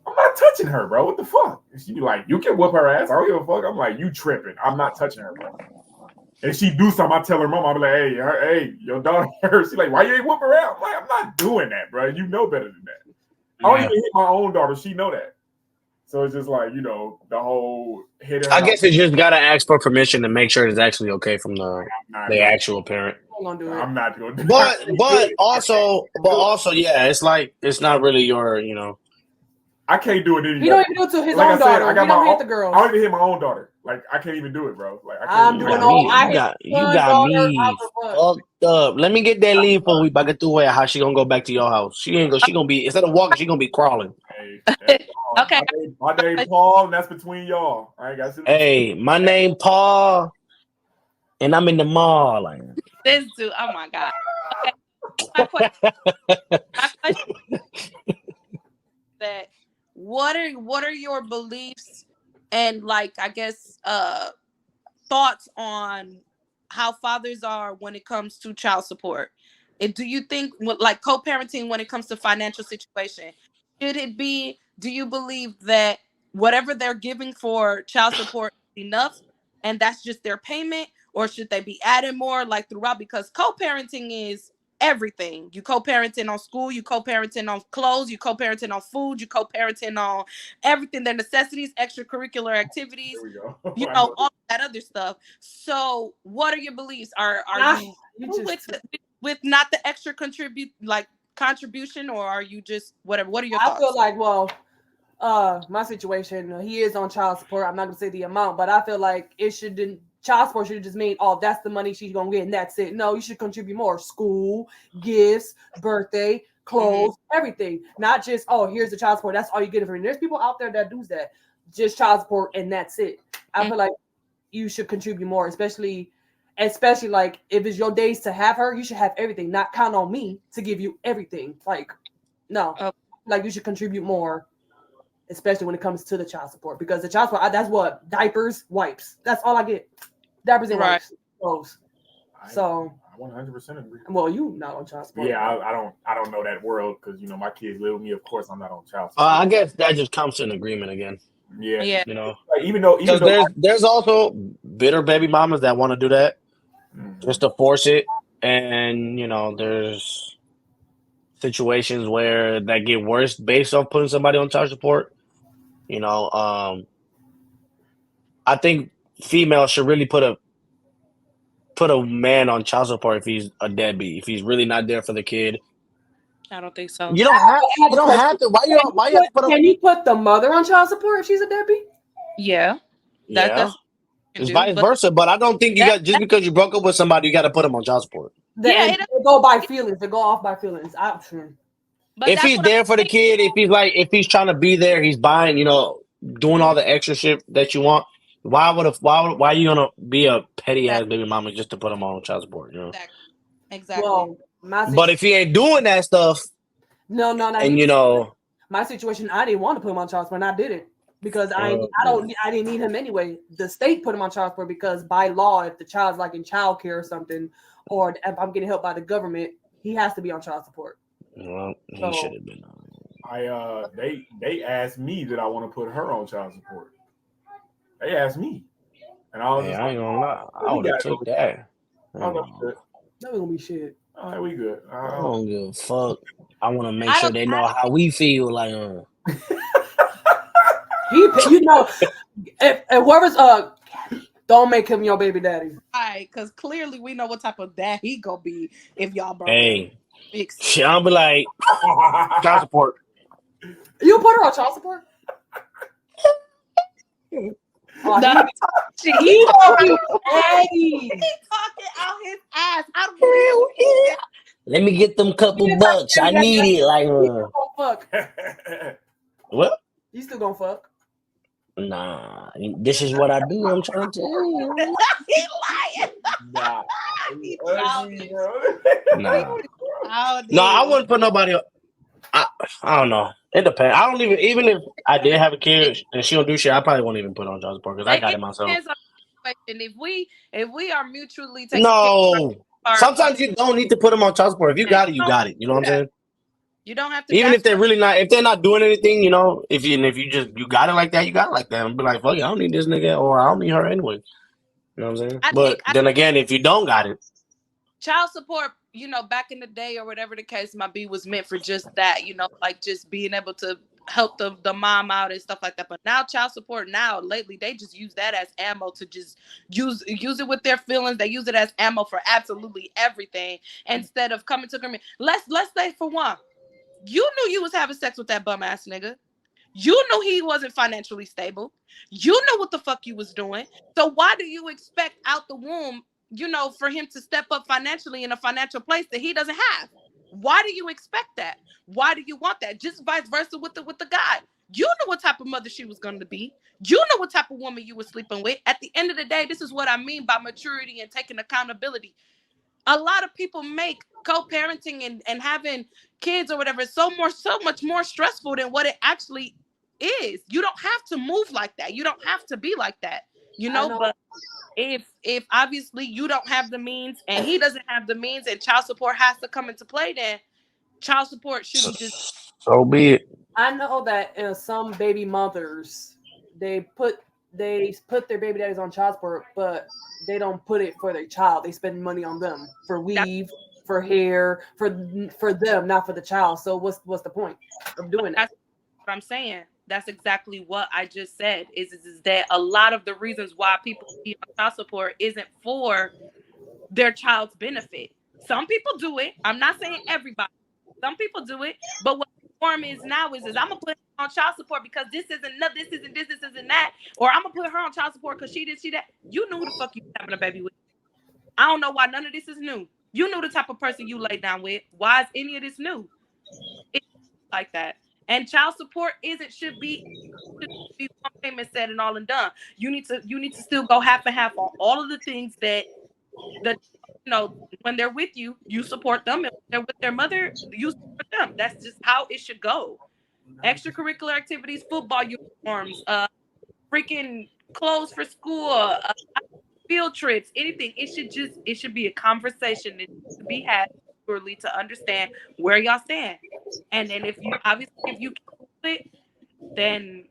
I'm not touching her, bro. What the fuck? And she be like, "You can whoop her ass." I don't give a fuck. I'm like, "You tripping? I'm not touching her, bro." And she do something, I tell her mom, I'm like, hey, your daughter hurt. She's like, why you ain't whoop her out? I'm like, I'm not doing that, bro. You know better than that. I don't even hit my own daughter. She know that. So it's just like, you know, the whole hit her. I guess you just gotta ask for permission to make sure it's actually okay from the actual parent. I'm not gonna do it. But also, yeah, it's like it's not really your, you know. I can't do it anymore. He don't even do it to his own daughter. He don't hit the girls. I don't even hit my own daughter. Like I can't even do it, bro. Like you got me fucked up. Let me get that leave for we back to where how she gonna go back to your house. She gonna be instead of walking, she gonna be crawling. Hey, okay. My name Paul, and that's between y'all. I ain't got to. Hey, my name Paul, and I'm in the mall. Like this dude, oh my God. Okay. My question that what are your beliefs and like I guess thoughts on how fathers are when it comes to child support? And do you think like co-parenting when it comes to financial situation, do you believe that whatever they're giving for child support is enough and that's just their payment, or should they be adding more like throughout? Because co-parenting is everything. You co-parenting on school, you co-parenting on clothes, you co-parenting on food, you co-parenting on everything, their necessities, extracurricular activities, you know, all that other stuff. So what are your beliefs? Are you with not the extra contribution, or are you just whatever? What are your thoughts? I feel like, my situation, he is on child support. I'm not gonna say the amount, but I feel like child support should just mean, that's the money she's gonna get and that's it. No, you should contribute more. School, gifts, birthday, clothes, everything. Not just, here's the child support. That's all you get for me. There's people out there that do that. Just child support and that's it. I feel like you should contribute more, especially, especially like if it's your days to have her, you should have everything. Not count on me to give you everything. Like, no, like you should contribute more, especially when it comes to the child support, because the child support, that's what, diapers, wipes. That's all I get. Diapers and wipes, clothes. So I 100% agree. Well, you not on child support. Yeah, I don't know that world because my kids live with me. Of course, I'm not on child support. I guess that just comes to an agreement again. Yeah. Like, even though there's also bitter baby mamas that want to do that just to force it, and there's situations where that get worse based off putting somebody on child support. I think females should really put a man on child support if he's a deadbeat, if he's really not there for the kid. I don't think so. You don't have to. Why you have to put Can you put the mother on child support if she's a deadbeat? Yeah. That's it's vice versa, but I don't think you got, just because you broke up with somebody, you got to put them on child support. They go by feelings. They go off by feelings. But if he's there for the kid, if he's trying to be there, he's buying, doing all the extra shit that you want. Why are you gonna be a petty ass baby mama just to put him on child support? Exactly. Well, but if he ain't doing that stuff, no, and my situation, I didn't want to put him on child support, and I did it because I didn't need him anyway. The state put him on child support because by law, if the child's like in child care or something, or if I'm getting help by the government, he has to be on child support. Well, he should have been on. They asked me that I want to put her on child support. They asked me, and I was I ain't gonna lie, I would have took that. That was gonna be shit. All right, we good. I don't give a fuck. I want to make sure they know how we feel. Like, if whoever's don't make him your baby daddy. All right, because clearly we know what type of dad he gonna be if y'all broke. Hey, I'll be like child support. You put her on child support? He talking out his ass. Let me get them couple bucks. I need it. Like, fuck. What? You still gonna fuck? Nah, this is what I do. I'm trying to tell you. He lying. Nah. No, I wouldn't put nobody on. I don't know. It depends. I don't even if I did have a kid and she don't do shit, I probably won't even put her on child support because I got it myself. If we are mutually taking care, sometimes you don't need to put them on child support. If you got it, you got it. You know what I'm saying? You don't have to. Even if they're not doing anything, if you got it like that, you got it like that. And be like, fuck it, I don't need this nigga or I don't need her anyway. You know what I'm saying? But then again, if you don't got it, child support, back in the day or whatever the case might be, was meant for just that, like just being able to help the mom out and stuff like that. But now child support, lately, they just use that as ammo to just use it with their feelings. They use it as ammo for absolutely everything instead of coming to agreement. Let's say for one, you knew you was having sex with that bum ass nigga. You knew he wasn't financially stable. You knew what the fuck you was doing. So why do you expect out the womb, for him to step up financially in a financial place that he doesn't have? Why do you expect that? Why do you want that? Just vice versa with the guy. You knew what type of mother she was going to be. You know what type of woman you were sleeping with. At the end of the day, this is what I mean by maturity and taking accountability. A lot of people make co-parenting and having kids or whatever so much more stressful than what it actually is. You don't have to move like that. You don't have to be like that. But if obviously you don't have the means and he doesn't have the means and child support has to come into play, then child support shouldn't just. So be it. I know that some baby mothers, they put their baby daddies on child support, but they don't put it for their child. They spend money on them for weave, for hair, for them, not for the child. So what's the point of doing that? That's what I'm saying. That's exactly what I just said. Is that a lot of the reasons why people be on child support isn't for their child's benefit. Some people do it. I'm not saying everybody. Some people do it, but what the norm is now is I'm gonna put her on child support because this isn't that, or I'm gonna put her on child support because she that. You knew who the fuck you having a baby with. I don't know why none of this is new. You knew the type of person you laid down with. Why is any of this new? It's like that. And child support should be one payment said and all and done. You need to still go half and half on all of the things that when they're with you, you support them, and when they're with their mother, you support them. That's just how it should go. Extracurricular activities, football uniforms, freaking clothes for school, field trips, anything. It should be a conversation that to be had purely to understand where y'all stand. And then if you can't do it, then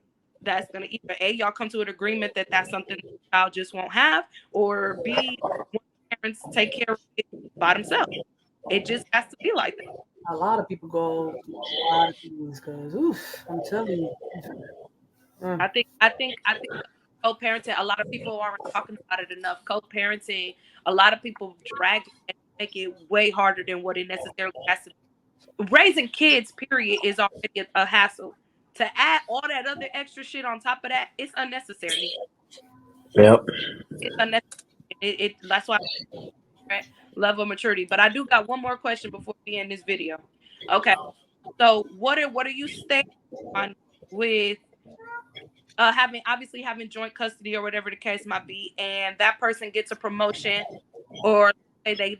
that's gonna either A, y'all come to an agreement that that's something the child just won't have, or B, one of the parents take care of it by themselves. It just has to be like that. A lot of people go through a lot of things because, I'm telling you. I think co-parenting, a lot of people aren't talking about it enough. Co-parenting, a lot of people drag it and make it way harder than what it necessarily has to be. Raising kids, period, is already a hassle. To add all that other extra shit on top of that, it's unnecessary. Yep. It's unnecessary. That's why level of maturity. But I do got one more question before we end this video. Okay. So what are you staying on with having joint custody or whatever the case might be, and that person gets a promotion, or they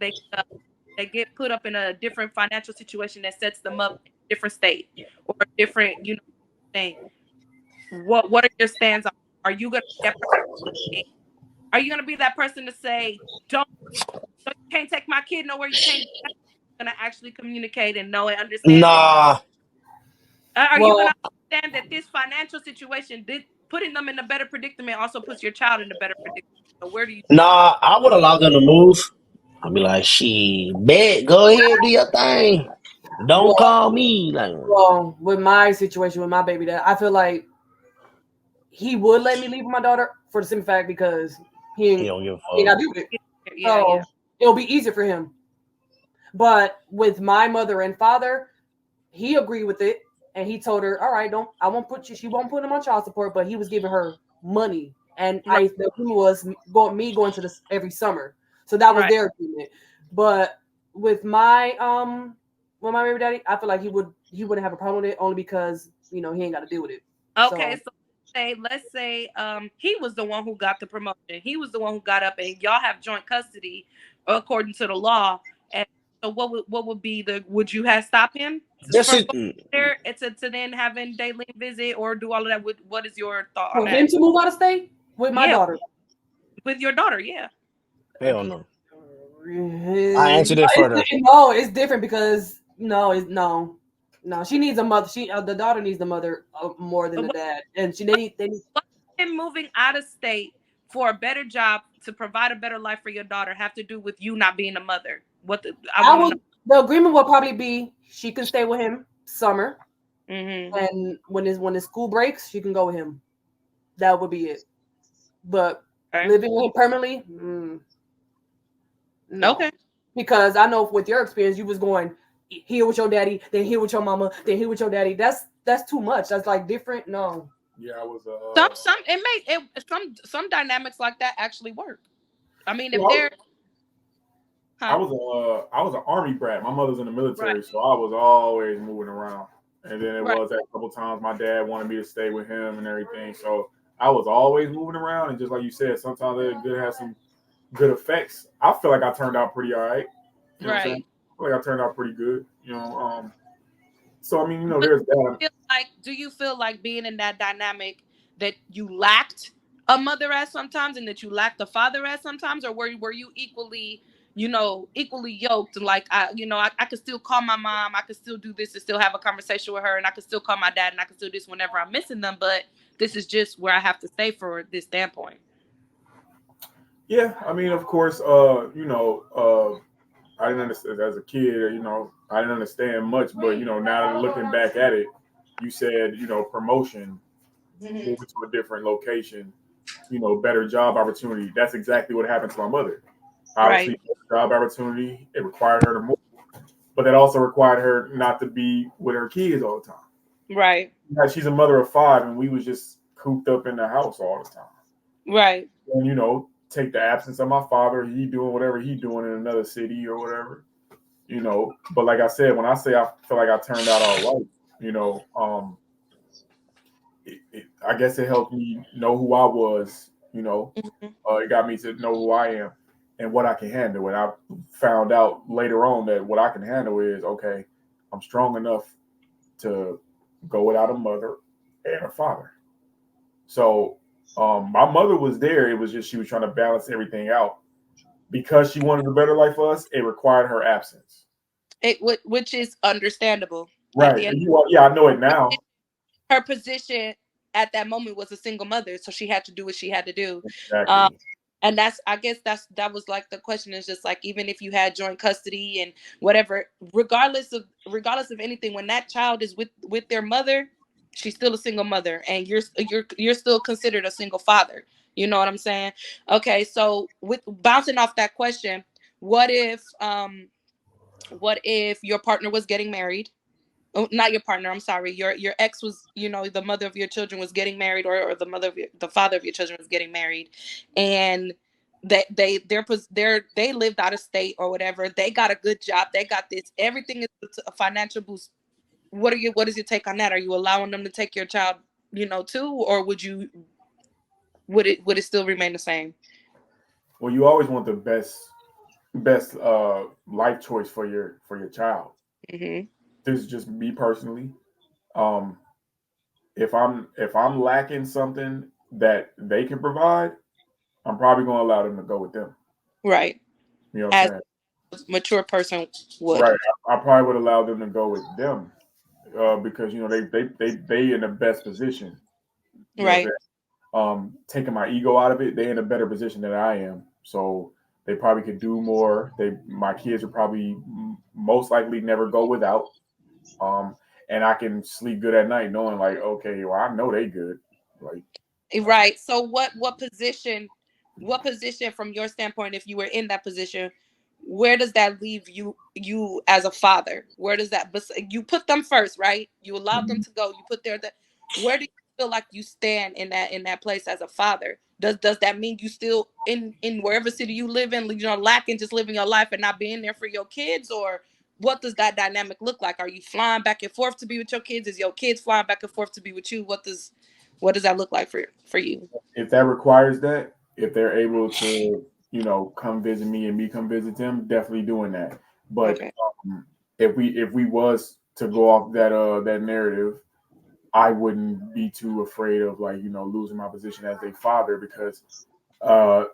get put up in a different financial situation that sets them up in a different state or a different thing. What are your stands on? Are you gonna be that person? Are you gonna be that person to say, don't, so you can't take my kid nowhere, you can't? Gonna actually communicate and know and understand? Nah. Are you gonna understand that this financial situation, putting them in a better predicament, also puts your child in a better predicament? So where do you? Nah, I would allow them to move. I'd be like, "She bet, go ahead, do your thing. Don't call me." Like, well, with my situation with my baby dad, I feel like he would let me leave with my daughter for the simple fact because he don't give a ain't fuck. got to do it. Yeah. It'll be easier for him. But with my mother and father, he agreed with it, and he told her, "All right, I won't put you. She won't put him on child support." But he was giving her money, and Right. the agreement was going to this every summer. So that was Right. their agreement. But with my baby daddy, I feel like he wouldn't have a problem with it only because he ain't got to deal with it. Okay, so let's say he was the one who got the promotion. He was the one who got up, and y'all have joint custody according to the law. And so what would be would you have stopped him This from is going there to then having daily visit or do all of that? What is your thought on For that? him to move out of state with my daughter, with your daughter, yeah. hell no. I answered it further. No, it's different because no. She needs a mother. The daughter needs the mother more than the dad, and they need. Him moving out of state for a better job to provide a better life for your daughter have to do with you not being a mother? The agreement will probably be she can stay with him summer, and when the school breaks, she can go with him. That would be it. But living with him permanently, no. Okay. Because I know with your experience, you was going here with your daddy, then here with your mama, then here with your daddy. That's too much. That's like different. No. Yeah, I was some dynamics like that actually work. I mean, if I was an army brat. My mother's in the military, so I was always moving around. And then it was a couple times my dad wanted me to stay with him and everything. So I was always moving around. And just like you said, sometimes it could have some good effects. I feel like I turned out pretty all right. You know what I'm saying? I feel like I turned out pretty good. So I mean, there's that. Do you feel like being in that dynamic that you lacked a mother at sometimes and that you lacked a father at sometimes, or were you equally yoked? Like I could still call my mom, I could still do this and still have a conversation with her, and I could still call my dad and I could still do this whenever I'm missing them, but this is just where I have to stay for this standpoint. Yeah, I mean, of course, I didn't understand as a kid, I didn't understand much, but now looking back at it, you said, promotion, moving to a different location, better job opportunity. That's exactly what happened to my mother. Obviously, job opportunity, it required her to move, but that also required her not to be with her kids all the time. Right. She's a mother of 5, and we was just cooped up in the house all the time. Right. And take the absence of my father, he doing whatever he doing in another city or whatever, But like I said, when I say I feel like I turned out all right, I guess it helped me know who I was. It got me to know who I am. and what I can handle. And I found out later on that what I can handle is, okay, I'm strong enough to go without a mother and a father. So my mother was there. It was just she was trying to balance everything out. Because she wanted a better life for us, it required her absence. Which is understandable. At Right. the end, Yeah, I know it now. her position at that moment was a single mother, so she had to do what she had to do. Exactly. And I guess that was like the question is just like, even if you had joint custody and whatever, regardless of anything, when that child is with their mother, she's still a single mother, and you're still considered a single father. You know what I'm saying? Okay, so with bouncing off that question, what if your partner was getting married? Oh, not your partner, I'm sorry, your ex was, the mother of your children was getting married, or the father of your children was getting married, and they lived out of state or whatever, they got a good job, they got this, everything is a financial boost. What is your take on that? Are you allowing them to take your child, too, or would it still remain the same? Well, you always want the best life choice for your child. Mm-hmm. This is just me personally. Um, if I'm lacking something that they can provide, I'm probably going to allow them to go with them. Right. You know what As I'm saying? a mature person would. Right. I probably would allow them to go with them because they in the best position. You know what I'm Right. saying? Taking my ego out of it, they're in a better position than I am. So they probably could do more. My kids would probably most likely never go without. Um, and I can sleep good at night knowing like, okay, well, I know they good. Like, Right. So what position from your standpoint, if you were in that position, where does that leave you as a father? Where does that, you put them first, right? You allowed them to go. You put where do you feel like you stand in that place as a father? Does that mean you still in wherever city you live in, lacking, just living your life and not being there for your kids? Or what does that dynamic look like? Are you flying back and forth to be with your kids? Is your kids flying back and forth to be with you? What does that look like for you? if that requires that, if they're able to, come visit me and me come visit them, definitely doing that. But Okay. if we was to go off that narrative, I wouldn't be too afraid of like losing my position as a father because uh,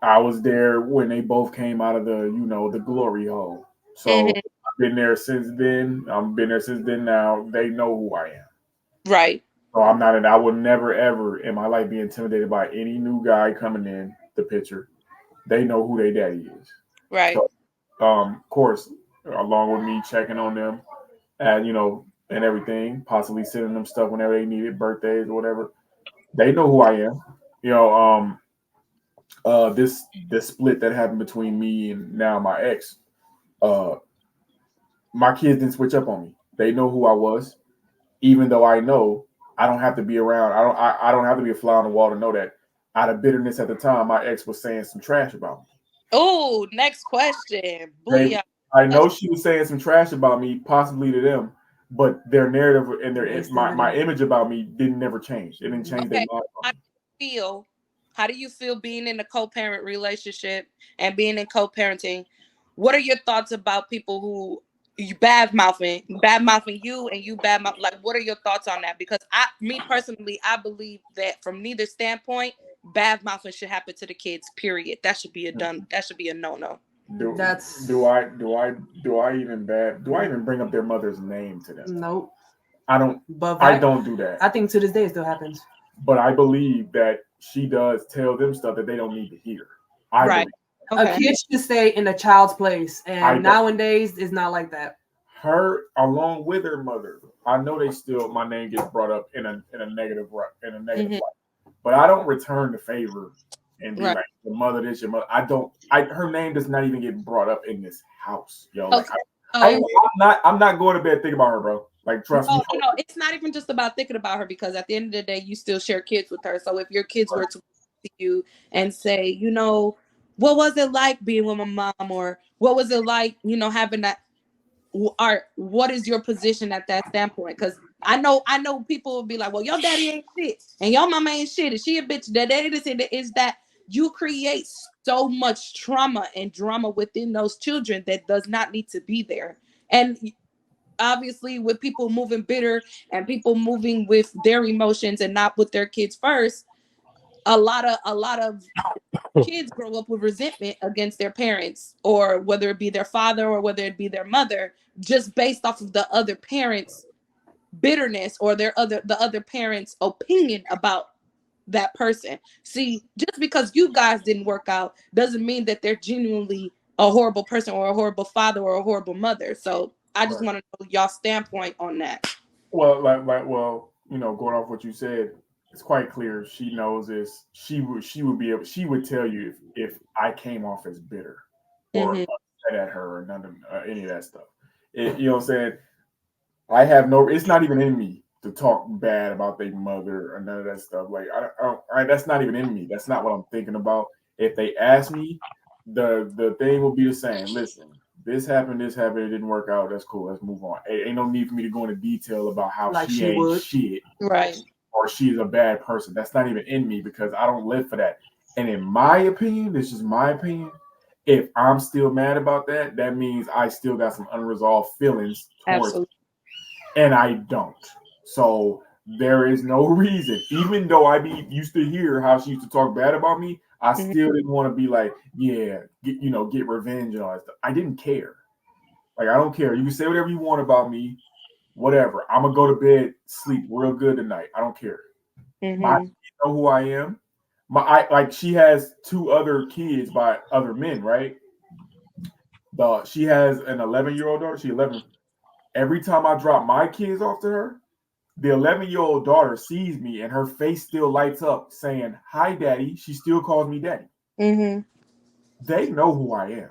I was there when they both came out of the glory hole. So Mm-hmm. I've been there since then. I've been there since then. Now they know who I am. Right. So I'm not, and I will never ever in my life be intimidated by any new guy coming in the picture. They know who their daddy is. Right. So, of course, along with me checking on them and and everything, possibly sending them stuff whenever they need it, birthdays or whatever. They know who I am. This split that happened between me and now my ex, uh, my kids didn't switch up on me. They know who I was, even though I know I don't have to be around. I don't have to be a fly on the wall to know that out of bitterness at the time, my ex was saying some trash about me. Oh, next question. Booyah. I know she was saying some trash about me, possibly to them, but their narrative and my image about me didn't never change. It didn't change their Okay. mind. How do you feel being in a co-parent relationship and being in co-parenting? What are your thoughts about people who you bad mouthing you and you bad mouth? Like, what are your thoughts on that? Because me personally, I believe that from neither standpoint, bad mouthing should happen to the kids. Period. That should be a no-no. Do I even bring up their mother's name to them? Nope. I don't. But I don't do that. I think to this day it still happens. But I believe that she does tell them stuff that they don't need to hear. Right. Okay. A kid should stay in a child's place, and nowadays it's not like that. Her, along with her mother, I know my name gets brought up in a negative light, but I don't return the favor and be like the mother this, your mother. Her name does not even get brought up in this house, yo. Okay. I'm not going to bed thinking about her, bro. Like, trust me. No, it's not even just about thinking about her, because at the end of the day, you still share kids with her. So if your kids were to see you and say, what was it like being with my mom, or what was it like, having that, what is your position at that standpoint? Because I know people will be like, well, your daddy ain't shit and your mama ain't shit, and she a bitch. That is that. you create so much trauma and drama within those children that does not need to be there. And obviously with people moving bitter and people moving with their emotions and not with their kids first, a lot of kids grow up with resentment against their parents, or whether it be their father or whether it be their mother, just based off of the other parents' bitterness or the other parents' opinion about that person. See, just because you guys didn't work out doesn't mean that they're genuinely a horrible person or a horrible father or a horrible mother. So I just want to know y'all standpoint on that. Well, well, going off what you said, it's quite clear she knows this. She would tell you if I came off as bitter or upset at her or none of any of that stuff. You know what I'm saying? I have no. It's not even in me to talk bad about their mother or none of that stuff. Like that's not even in me. That's not what I'm thinking about. If they ask me, the thing will be the same. Listen, this happened, it didn't work out. That's cool. Let's move on. Ain't no need for me to go into detail about how like she ain't shit. Right. Or she's a bad person. That's not even in me because I don't live for that. And in my opinion, this is my opinion. If I'm still mad about that, that means I still got some unresolved feelings towards it. And I don't. So there is no reason, even though used to hear how she used to talk bad about me, I still didn't want to be like, yeah, get revenge and all that stuff. I didn't care. Like, I don't care. You can say whatever you want about me, whatever. I'm gonna go to bed, sleep real good tonight. I don't care. My kids know who I am. She has 2 other kids by other men, right? She has an 11-year-old daughter. She's 11. Every time I drop my kids off to her, the 11-year-old daughter sees me and her face still lights up saying, "Hi, Daddy." She still calls me Daddy. They know who I am.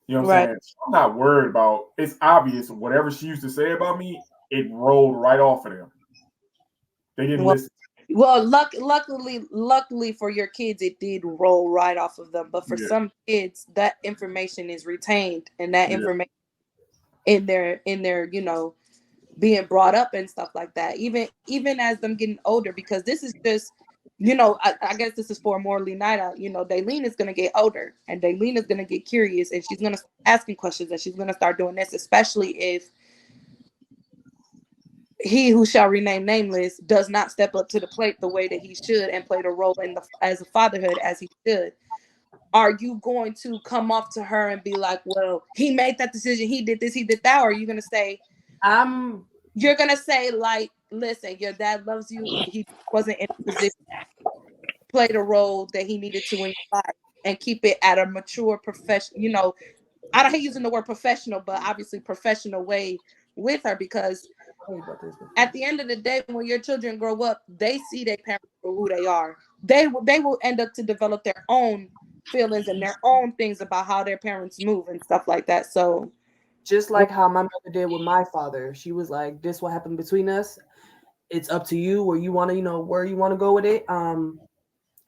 You know what I'm saying? I'm not worried about, it's obvious whatever she used to say about me, it rolled right off of them. They didn't listen. Well, luckily for your kids, it did roll right off of them. But for some kids, that information is retained, and that information in their being brought up and stuff like that. Even as them getting older, because this is just I guess this is for Morley Night. Daylene is gonna get older, and Daylene is gonna get curious, and she's gonna start asking questions, and she's gonna start doing this, especially if he who shall remain nameless does not step up to the plate the way that he should and play the role as a fatherhood as he should. Are you going to come off to her and be like, well, he made that decision, he did this, he did that? Or are you going to say, you're going to say, like, listen, your dad loves you. He wasn't in a position to play the role that he needed to in your life, and keep it at a mature, professional, I don't hate using the word professional, but obviously professional way with her, because at the end of the day, when your children grow up, they see their parents for who they are. They will end up to develop their own feelings and their own things about how their parents move and stuff like that. So just like how my mother did with my father, she was like, this what happened between us. It's up to you where you want to, where you want to go with it. And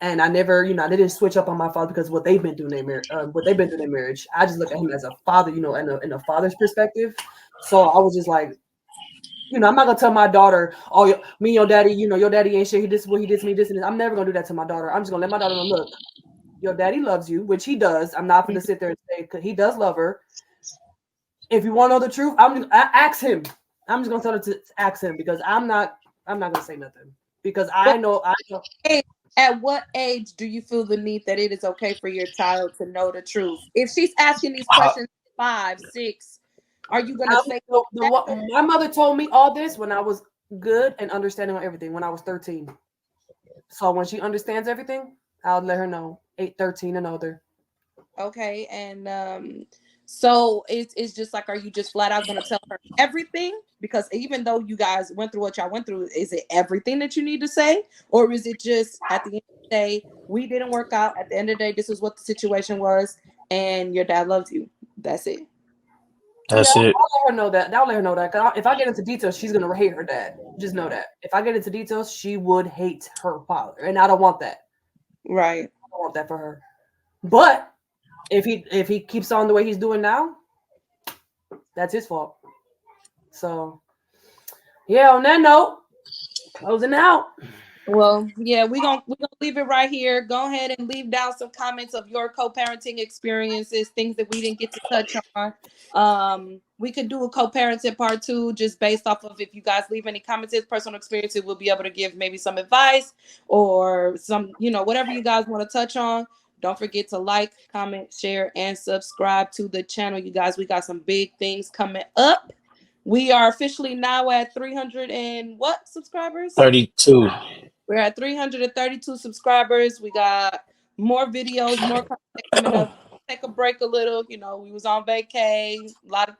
I never, I didn't switch up on my father because what they've been through in their marriage. I just look at him as a father, in a father's perspective. So I was just like, I'm not gonna tell my daughter, oh, me and your daddy, your daddy ain't shit. He did what he did to me, this and this. I'm never gonna do that to my daughter. I'm just gonna let my daughter know, look, your daddy loves you, which he does. I'm not gonna sit there and say, because he does love her. If you want to know the truth, ask him. I'm just gonna tell her to ask him, because I'm not gonna say nothing, because I know. At what age do you feel the need that it is okay for your child to know the truth? If she's asking these questions 5, 6, are you gonna say my mother told me all this when I was good and understanding on everything when I was 13. So when she understands everything, I'll let her know. 8, 13 and older. Okay, and so it's just like, are you just flat out gonna tell her everything? Because even though you guys went through what y'all went through, is it everything that you need to say, or is it just at the end of the day, we didn't work out? At the end of the day, this is what the situation was, and your dad loves you. That's it. That's it. I'll let her know that. I'll let her know that. Cause if I get into details, she's gonna hate her dad. Just know that. If I get into details, she would hate her father, and I don't want that. Right. I don't want that for her. But if he keeps on the way he's doing now, that's his fault. So, yeah. On that note, closing out. Well, yeah, we're gonna leave it right here. Go ahead and leave down some comments of your co-parenting experiences, things that we didn't get to touch on. We could do a co-parenting part 2 just based off of if you guys leave any comments, personal experiences, we'll be able to give maybe some advice or some, whatever you guys want to touch on. Don't forget to like, comment, share, and subscribe to the channel, you guys. We got some big things coming up. We are officially now at 300 and what subscribers? 32. We're at 332 subscribers. We got more videos, more content coming up. Take a break a little. We was on vacay. A lot of,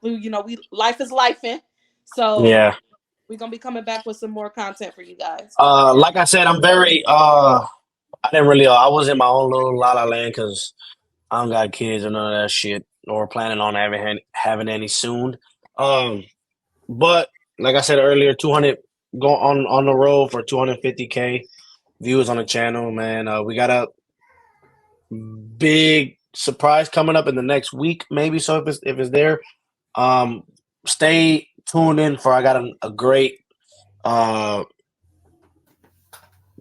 life is lifing. So Yeah. we're gonna be coming back with some more content for you guys. Like I said, I'm very I was in my own little la la land because I don't got kids or none of that shit, or planning on having any soon. But like I said earlier, 200 go on the road for 250K views on the channel, man. We got a big surprise coming up in the next week, maybe. So if it's there, stay tuned in for. I got a great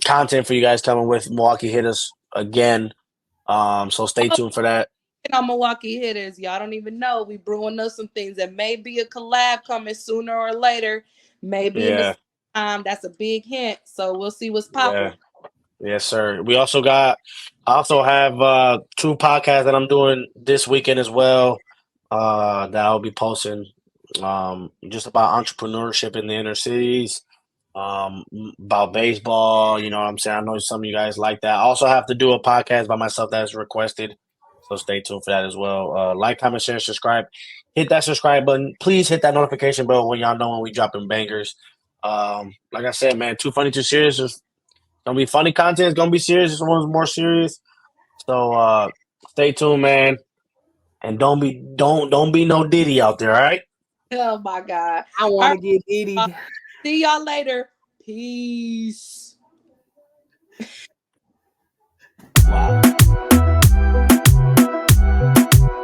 content for you guys coming with Milwaukee Hitters again. So stay tuned for that. On Milwaukee Hitters, y'all don't even know. We brewing up some things that may be a collab coming sooner or later. Maybe in this time. That's a big hint. So we'll see what's popping. Yeah. Yes, sir. I also have 2 podcasts that I'm doing this weekend as well. That I'll be posting just about entrepreneurship in the inner cities, about baseball. You know what I'm saying? I know some of you guys like that. I also have to do a podcast by myself that's requested. So stay tuned for that as well. Like, comment, share, subscribe. Hit that subscribe button. Please hit that notification bell when y'all know when we dropping bangers. Like I said, man, Too Funny, Too Serious is gonna be funny content. It's gonna be serious. This one's more serious. So stay tuned, man. And don't be no Diddy out there, all right? Oh my God. I want to get Diddy. See y'all later. Peace.